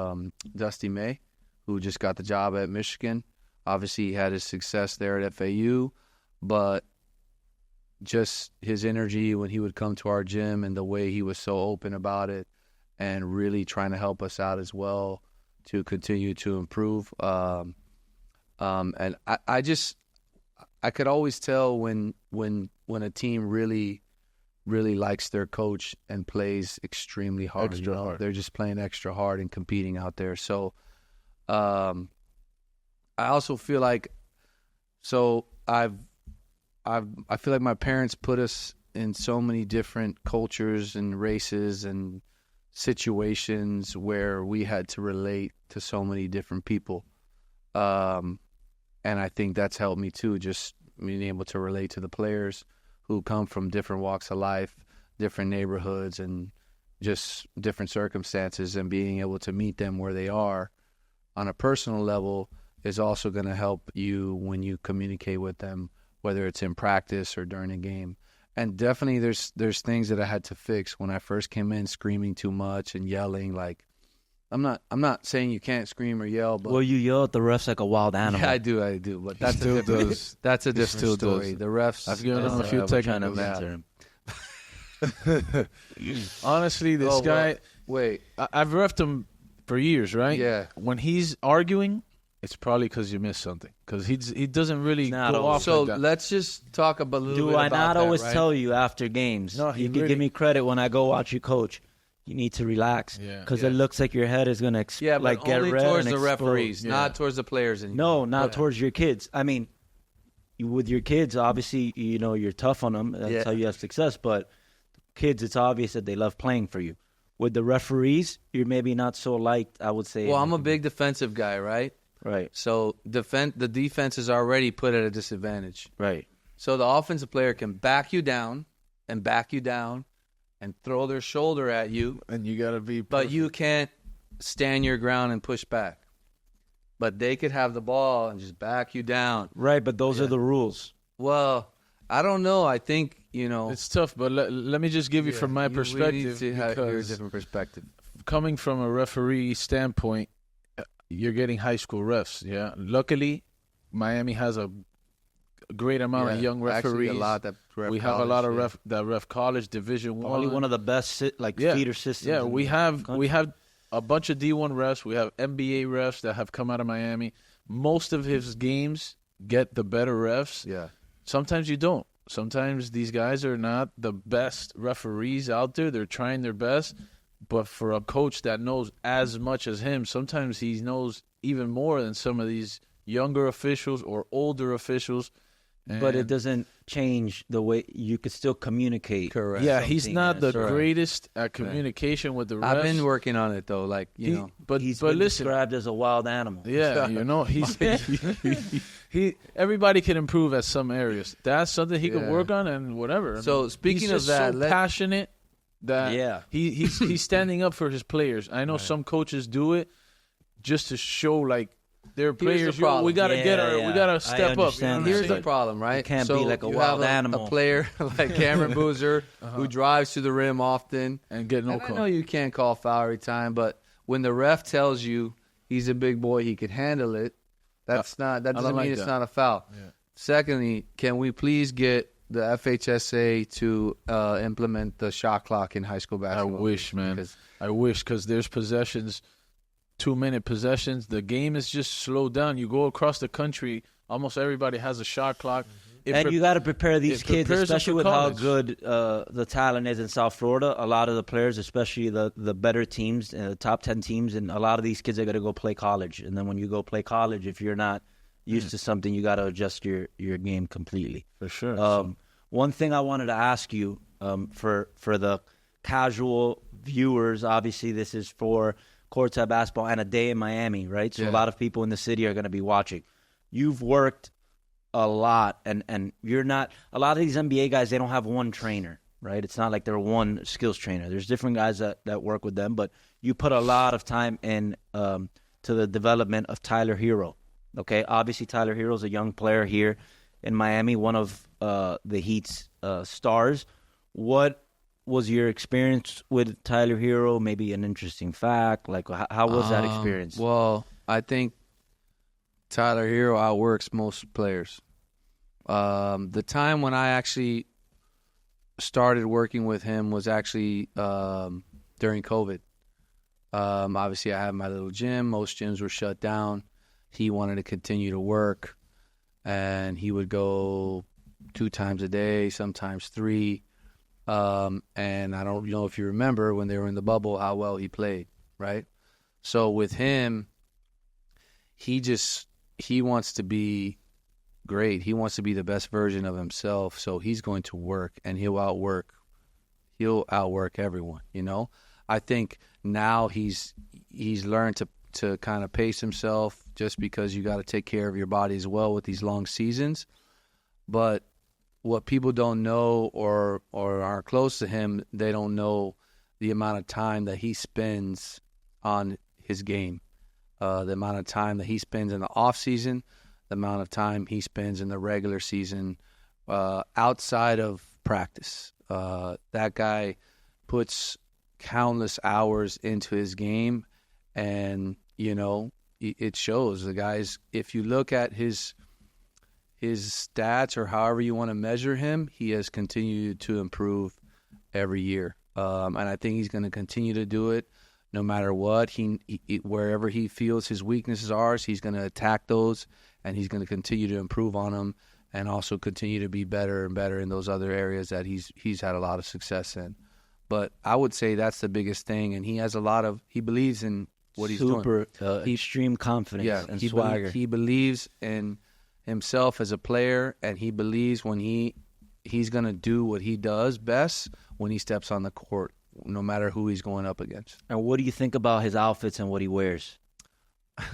Dusty May, who just got the job at Michigan. Obviously, he had his success there at FAU, but just his energy when he would come to our gym and the way he was so open about it and really trying to help us out as well to continue to improve. And I could always tell when a team really likes their coach and plays extremely hard. Extra hard. They're just playing extra hard and competing out there. So I also feel like I feel like my parents put us in so many different cultures and races and situations where we had to relate to so many different people. And I think that's helped me too, just being able to relate to the players who come from different walks of life, different neighborhoods, and just different circumstances, and being able to meet them where they are on a personal level is also going to help you when you communicate with them, whether it's in practice or during a game. And definitely there's things that I had to fix when I first came in, screaming too much and yelling. Like, I'm not saying you can't scream or yell, but you yell at the refs like a wild animal. Yeah, I do. But that's a different story. The refs. I've given him a few technical. Honestly, this guy. Wait, I've refed him for years, right? Yeah. When he's arguing, it's probably because you missed something. Because he doesn't really go off so like that. let's just talk about a little bit Do I about not that, always right? tell you after games? No, you can give me credit when I go watch you coach. You need to relax because it looks like your head is going to but get only red towards and the explode. referees, not towards the players anymore. No, not towards your kids. I mean, with your kids, obviously, you're tough on them. That's how you have success. But kids, it's obvious that they love playing for you. With the referees, you're maybe not so liked, I would say. Well, I'm a big defensive guy, right? Right. So the defense is already put at a disadvantage. Right. So the offensive player can back you down and throw their shoulder at you. And you got to be perfect. But you can't stand your ground and push back. But they could have the ball and just back you down. Right, but those are the rules. Well, I don't know. I think, It's tough, but let me just give you from my perspective. We need to have your different perspective. Coming from a referee standpoint, you're getting high school refs, yeah? Luckily, Miami has a great amount of young referees. Actually, a lot that we have a lot of ref college, Division One. Probably one of the best feeder systems. Yeah, we have a bunch of D1 refs. We have NBA refs that have come out of Miami. Most of his games get the better refs. Yeah. Sometimes you don't. Sometimes these guys are not the best referees out there. They're trying their best. But for a coach that knows as much as him, sometimes he knows even more than some of these younger officials or older officials. But it doesn't change the way you could still communicate. Correct. Yeah, he's not the greatest at communication with the refs. I've been working on it, though. But he's been described as a wild animal. Yeah, he's everybody can improve at some areas. That's something he can work on and whatever. So speaking of that, so passionate that he's standing up for his players. I know some coaches do it just to show their players. We gotta we gotta step up. Here's the problem, right? You can't be like a wild animal. A player like Cameron Boozer who drives to the rim often and get no call. I know you can't call foul every time, but when the ref tells you he's a big boy, he can handle it. That doesn't mean it's not a foul. Yeah. Secondly, can we please get the FHSA to implement the shot clock in high school basketball? I wish, man. I wish, because there's possessions, 2-minute possessions. The game is just slowed down. You go across the country, almost everybody has a shot clock. And you got to prepare these kids, especially with how good the talent is in South Florida. A lot of the players, especially the better teams, the top 10 teams, and a lot of these kids are going to go play college. And then when you go play college, if you're not used to something, you got to adjust your game completely. For sure. One thing I wanted to ask you for the casual viewers, obviously this is for Courtside Basketball and a day in Miami, right? So a lot of people in the city are going to be watching. You've worked a lot, and you're not – a lot of these NBA guys, they don't have one trainer. right? It's not like they're one skills trainer. There's different guys that work with them, but you put a lot of time in to the development of Tyler Herro. Okay, obviously Tyler Herro is a young player here in Miami, one of the Heat's stars. What was your experience with Tyler Herro? Maybe an interesting fact. Like, how was that experience? Well, I think Tyler Herro outworks most players. The time when I actually started working with him was actually during COVID. Obviously, I have my little gym. Most gyms were shut down. He wanted to continue to work, and he would go 2 times a day, sometimes 3. And I don't know if you remember when they were in the bubble how well he played, right? So with him, he wants to be great. He wants to be the best version of himself. So he's going to work, and he'll outwork everyone. You know, I think now he's learned to kind of pace himself, just because you got to take care of your body as well with these long seasons. But what people don't know or are close to him, they don't know the amount of time that he spends on his game, the amount of time that he spends in the off season, the amount of time he spends in the regular season outside of practice. That guy puts countless hours into his game, and you know it shows. The guys, if you look at his stats or however you want to measure him, he has continued to improve every year, and I think he's going to continue to do it no matter what. He wherever he feels his weaknesses are, he's going to attack those, and he's going to continue to improve on them, and also continue to be better and better in those other areas that he's had a lot of success in. But I would say that's the biggest thing, and he believes in what he's doing. Extreme confidence and swagger. He believes in himself as a player, and he believes when he's going to do what he does best when he steps on the court, no matter who he's going up against. And what do you think about his outfits and what he wears?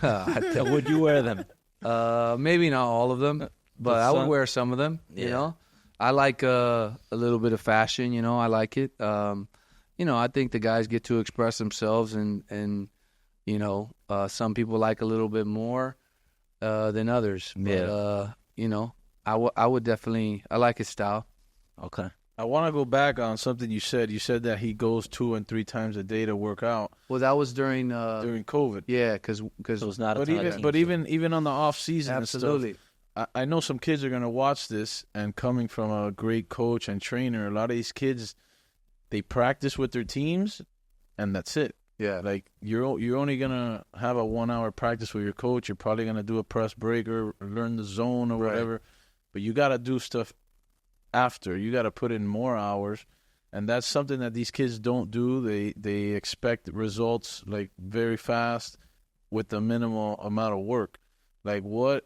Would you wear them? Maybe not all of them, but I would wear some of them. Yeah. You know, I like a little bit of fashion. You know, I like it. You know, I think the guys get to express themselves, and you know, some people like a little bit more than others. Yeah. But you know, I would definitely, I like his style. Okay. I want to go back on something you said. You said that he goes 2 and 3 times a day to work out. Well, that was during COVID. Yeah, because So it's not even on the off season, absolutely. And stuff, I know some kids are gonna watch this, and coming from a great coach and trainer, a lot of these kids, they practice with their teams, and that's it. Yeah, like you're only gonna have a 1 hour practice with your coach. You're probably gonna do a press break or learn the zone or whatever, right. But you gotta do stuff after. You gotta put in more hours, and that's something that these kids don't do. They expect results like very fast with the minimal amount of work. Like what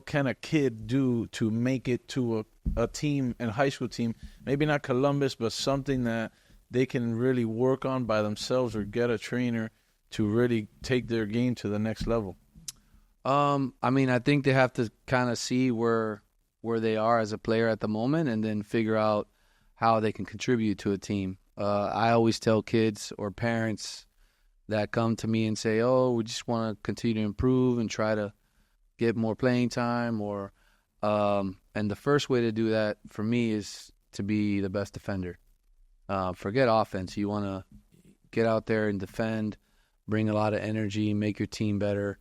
can a kid do to make it to a team, a high school team? Maybe not Columbus, but something that they can really work on by themselves, or get a trainer to really take their game to the next level. I mean, I think they have to kind of see where they are as a player at the moment, and then figure out how they can contribute to a team. I always tell kids or parents that come to me and say, "Oh, we just want to continue to improve and try to get more playing time," or and the first way to do that for me is to be the best defender. Forget offense. You want to get out there and defend, bring a lot of energy, make your team better.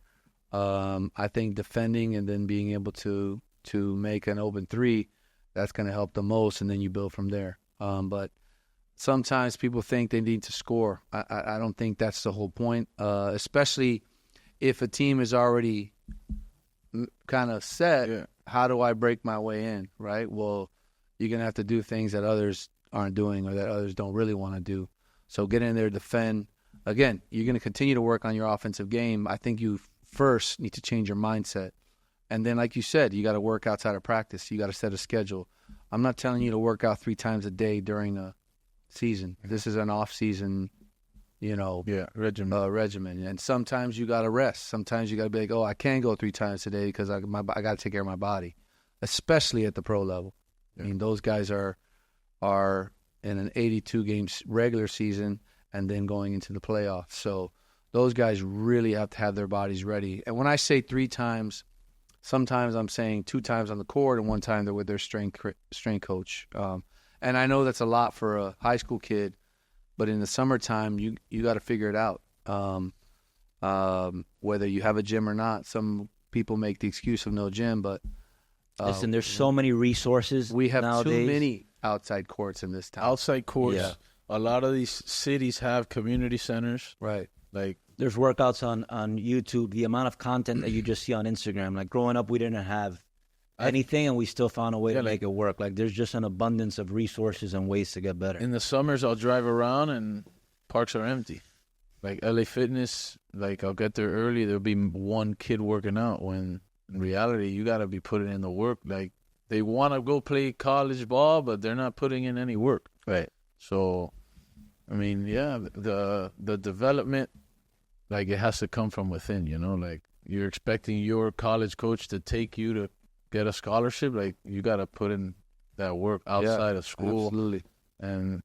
I think defending and then being able to make an open 3, that's going to help the most, and then you build from there. But sometimes people think they need to score. I don't think that's the whole point, especially if a team is already kind of set. Yeah. How do I break my way in, right? Well, you're going to have to do things that others aren't doing, or that others don't really want to do. So get in there, defend. Again, you're going to continue to work on your offensive game. I think you first need to change your mindset. And then, like you said, you got to work outside of practice. You got to set a schedule. I'm not telling you to work out 3 times a day during a season. This is an off-season, regimen. And sometimes you got to rest. Sometimes you got to be like, oh, I can't go 3 times a day because I got to take care of my body, especially at the pro level. Yeah. I mean, those guys are in an 82-game regular season and then going into the playoffs. So those guys really have to have their bodies ready. And when I say 3 times, sometimes I'm saying 2 times on the court and 1 time they're with their strength coach. And I know that's a lot for a high school kid, but in the summertime, you got to figure it out. Whether you have a gym or not. Some people make the excuse of no gym, but listen, there's so many resources. We have nowadays. too many outside courts in this town. Outside courts. Yeah. A lot of these cities have community centers. Right. Like there's workouts on YouTube. The amount of content that you just see on Instagram. Like growing up, we didn't have anything, and we still found a way to make it work. Like there's just an abundance of resources and ways to get better. In the summers, I'll drive around and parks are empty. Like LA Fitness, like I'll get there early. There'll be 1 kid working out. When in reality, you got to be putting in the work. Like they want to go play college ball, but they're not putting in any work. Right. So, I mean, yeah, the development, like it has to come from within. You know, like you're expecting your college coach to take you to get a scholarship. Like you got to put in that work outside of school. Absolutely. And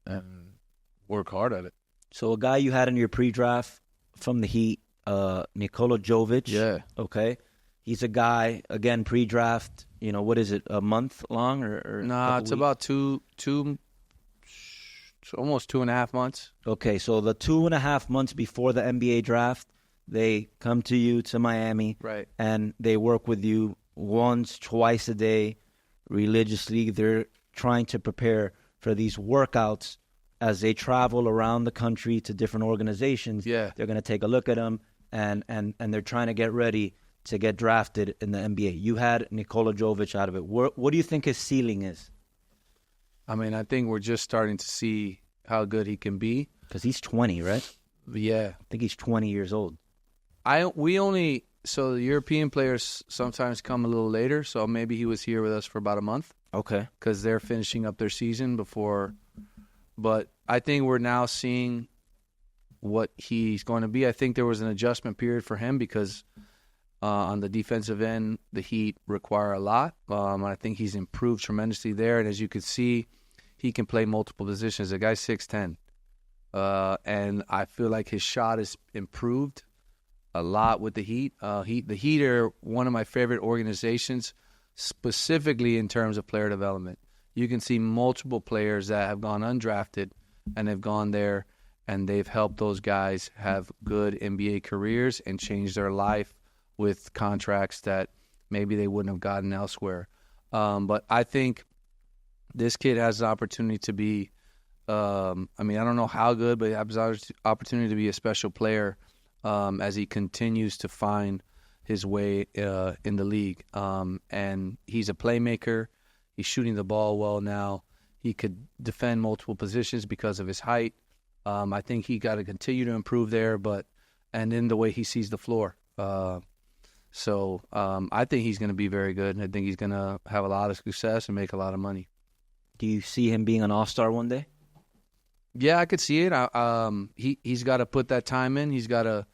work hard at it. So a guy you had in your pre-draft from the Heat, Nikola Jovic. Yeah. Okay. He's a guy, again, pre-draft, what is it, a month long or Nah, it's about two, almost 2.5 months. Okay, so the 2.5 months before the NBA draft, they come to you to Miami. Right. And they work with you once, twice a day, religiously. They're trying to prepare for these workouts. As they travel around the country to different organizations, they're going to take a look at them, and they're trying to get ready to get drafted in the NBA. You had Nikola Jovic out of it. What do you think his ceiling is? I mean, I think we're just starting to see how good he can be. Because he's 20, right? Yeah. I think he's 20 years old. So the European players sometimes come a little later, so maybe he was here with us for about a month. Okay. Because they're finishing up their season before. But I think we're now seeing what he's going to be. I think there was an adjustment period for him because on the defensive end, the Heat require a lot. I think he's improved tremendously there. And as you can see, he can play multiple positions. The guy's 6'10". And I feel like his shot is improved a lot with the Heat. The Heat are one of my favorite organizations, specifically in terms of player development. You can see multiple players that have gone undrafted and have gone there, and they've helped those guys have good NBA careers and change their life with contracts that maybe they wouldn't have gotten elsewhere. But I think this kid has the opportunity to be, I don't know how good, but he has the opportunity to be a special player as he continues to find his way in the league. And he's a playmaker. He's shooting the ball well now. He could defend multiple positions because of his height. I think he got to continue to improve there, and in the way he sees the floor. So I think he's going to be very good, and I think he's going to have a lot of success and make a lot of money. Do you see him being an all-star one day? Yeah, I could see it. He's got to put that time in. He's got to,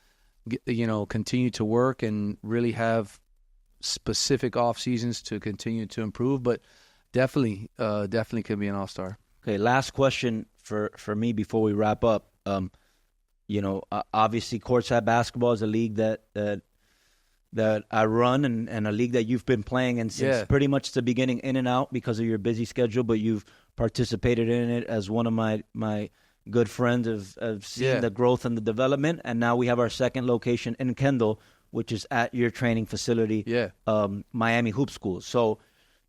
continue to work and really have specific off seasons to continue to improve. But definitely could be an all-star. Okay, last question for me before we wrap up. Obviously, Courtside Basketball is a league that I run and a league that you've been playing in since pretty much the beginning, in and out because of your busy schedule, but you've participated in it as one of my good friends of seeing the growth and the development. And now we have our second location in Kendall, which is at your training facility, Miami Hoop School. So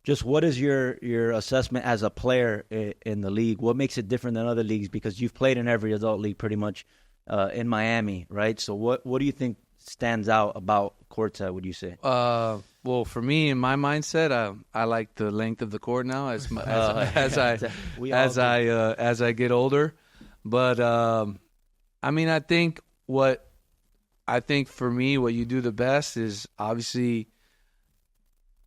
just what is your assessment as a player in the league? What makes it different than other leagues? Because you've played in every adult league pretty much in Miami, right? So what do you think stands out about Courtside, would you say? Well, for me, in my mindset, I like the length of the court now as I get older. But I think for me, what you do the best is obviously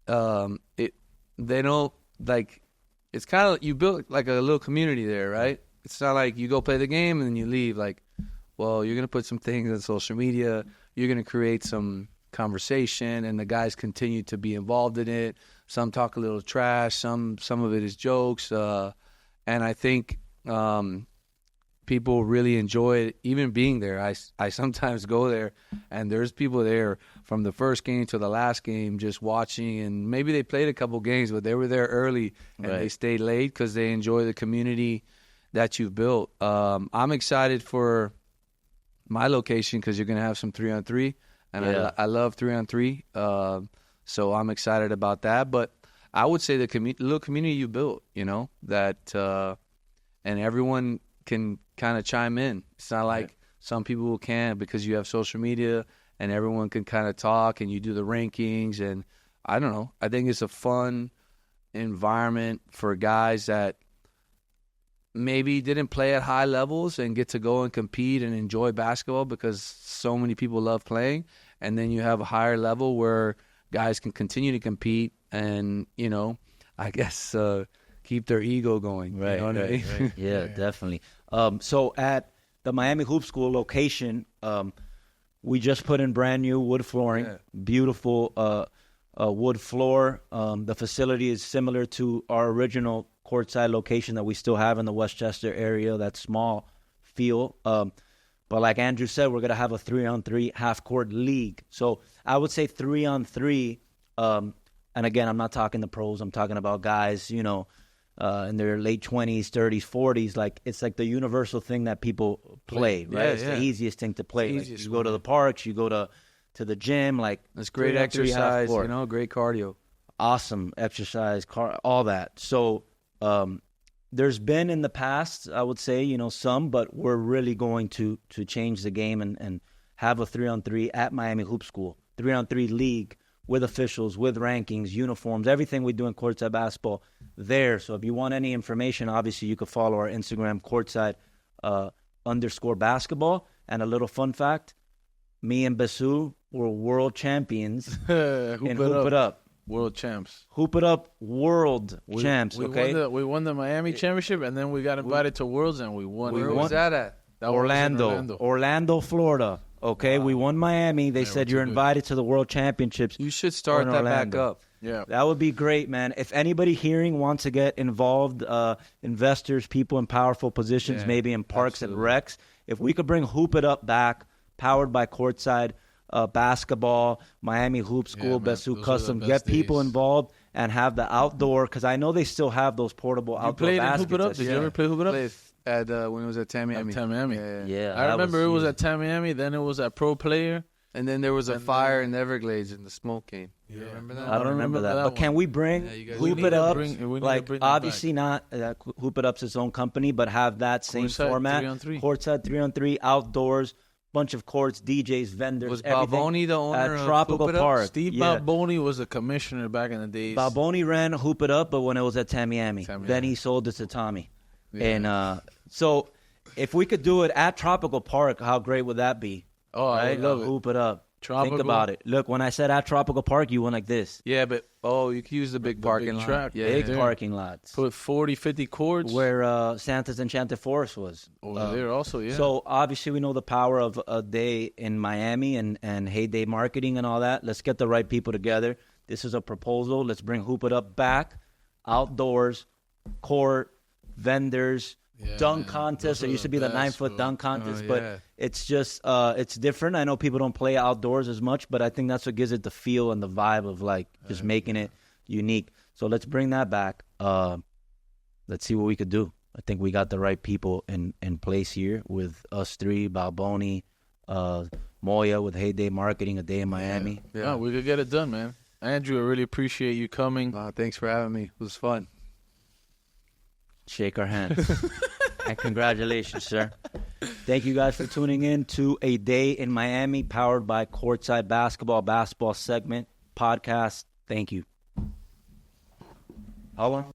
they don't like. It's kind of you build like a little community there, right? It's not like you go play the game and then you leave. Like, well, you're gonna put some things on social media. You're gonna create some conversation, and the guys continue to be involved in it. Some talk a little trash. Some of it is jokes. And I think people really enjoy even being there. I sometimes go there, and there's people there from the first game to the last game just watching, and maybe they played a couple games, but they were there early, and they stayed late because they enjoy the community that you've built. I'm excited for my location because you're going to have some 3-on-3, and I love 3-on-3, so I'm excited about that. But I would say the little community you built, that and everyone can kind of chime in. It's not like some people can't because you have social media and everyone can kind of talk and you do the rankings. And I don't know. I think it's a fun environment for guys that maybe didn't play at high levels and get to go and compete and enjoy basketball because so many people love playing. And then you have a higher level where guys can continue to compete and, I guess keep their ego going. Right, you know what I mean? Right. Yeah, definitely. So at the Miami Hoop School location, we just put in brand new wood flooring, beautiful wood floor. The facility is similar to our original courtside location that we still have in the Westchester area, that small feel. But like Andrew said, we're going to have a 3-on-3 half-court league. So I would say 3-on-3, and again, I'm not talking the pros. I'm talking about guys, in their late 20s, 30s, 40s. Like, it's like the universal thing that people play, right? It's the easiest thing to play. Like, you go to the parks, you go to the gym. Like, it's great exercise, great cardio. Awesome exercise, all that. So there's been in the past, I would say, some, but we're really going to change the game and have a 3-on-3 at Miami Hoop School, 3-on-3 league with officials, with rankings, uniforms, everything we do in Courtside Basketball there. So if you want any information, obviously you could follow our Instagram, Courtside _basketball. And a little fun fact, me and Besu were world champions in Hoop It Up. World champs. Hoop It Up world champs, okay? We won the Miami championship, and then we got invited to Worlds, and we won. Where was that at? Orlando, Florida. Okay, we won Miami. They said you're invited to the World Championships. You should start that back up. Yeah, that would be great, man. If anybody hearing wants to get involved, investors, people in powerful positions, maybe in parks and recs, if we could bring Hoop It Up back, powered by Courtside Basketball, Miami Hoop School, Besu Custom, get people involved and have the outdoor, because I know they still have those portable outdoor baskets. Hoop It Up? Did you ever play Hoop It Up? When it was at Tamiami. Yeah, I remember it was at Tamiami, then it was at Pro Player. And then there was a fire in Everglades and the smoke came. You remember that? I don't remember that. But can we bring Hoop It Up? Like, obviously not Hoop It Up's its own company, but have that same format. 3-on-3. Courtside 3-on-3, outdoors, bunch of courts, DJs, vendors. Was Balboni the owner at of Tropical Hoop It Up? Park? Steve Balboni was a commissioner back in the days. Balboni ran Hoop It Up, but when it was at Tamiami. Then he sold it to Tommy. Yeah. And so if we could do it at Tropical Park, how great would that be? Oh, I love it. Hoop It Up. Tropical. Think about it. Look, when I said at Tropical Park, you went like this. Yeah, but, you could use the big parking lot. Track. Yeah, big parking lots. Put 40, 50 courts. Where Santa's Enchanted Forest was. Over there also, yeah. So, obviously, we know the power of a day in Miami and heyday marketing and all that. Let's get the right people together. This is a proposal. Let's bring Hoop It Up back. Outdoors, court, vendors, dunk contest. There used to be the 9-foot dunk contest, but it's just it's different. I know people don't play outdoors as much, but I think that's what gives it the feel and the vibe of like just making it unique. So let's bring that back. Let's see what we could do. I think we got the right people in place here with us three, Balboni, Moya with Heyday Marketing, A Day in Miami. Yeah, we could get it done, man. Andrew, I really appreciate you coming. Thanks for having me. It was fun. Shake our hands. And congratulations, sir. Thank you guys for tuning in to A Day in Miami, powered by Courtside Basketball segment podcast. Thank you. How long?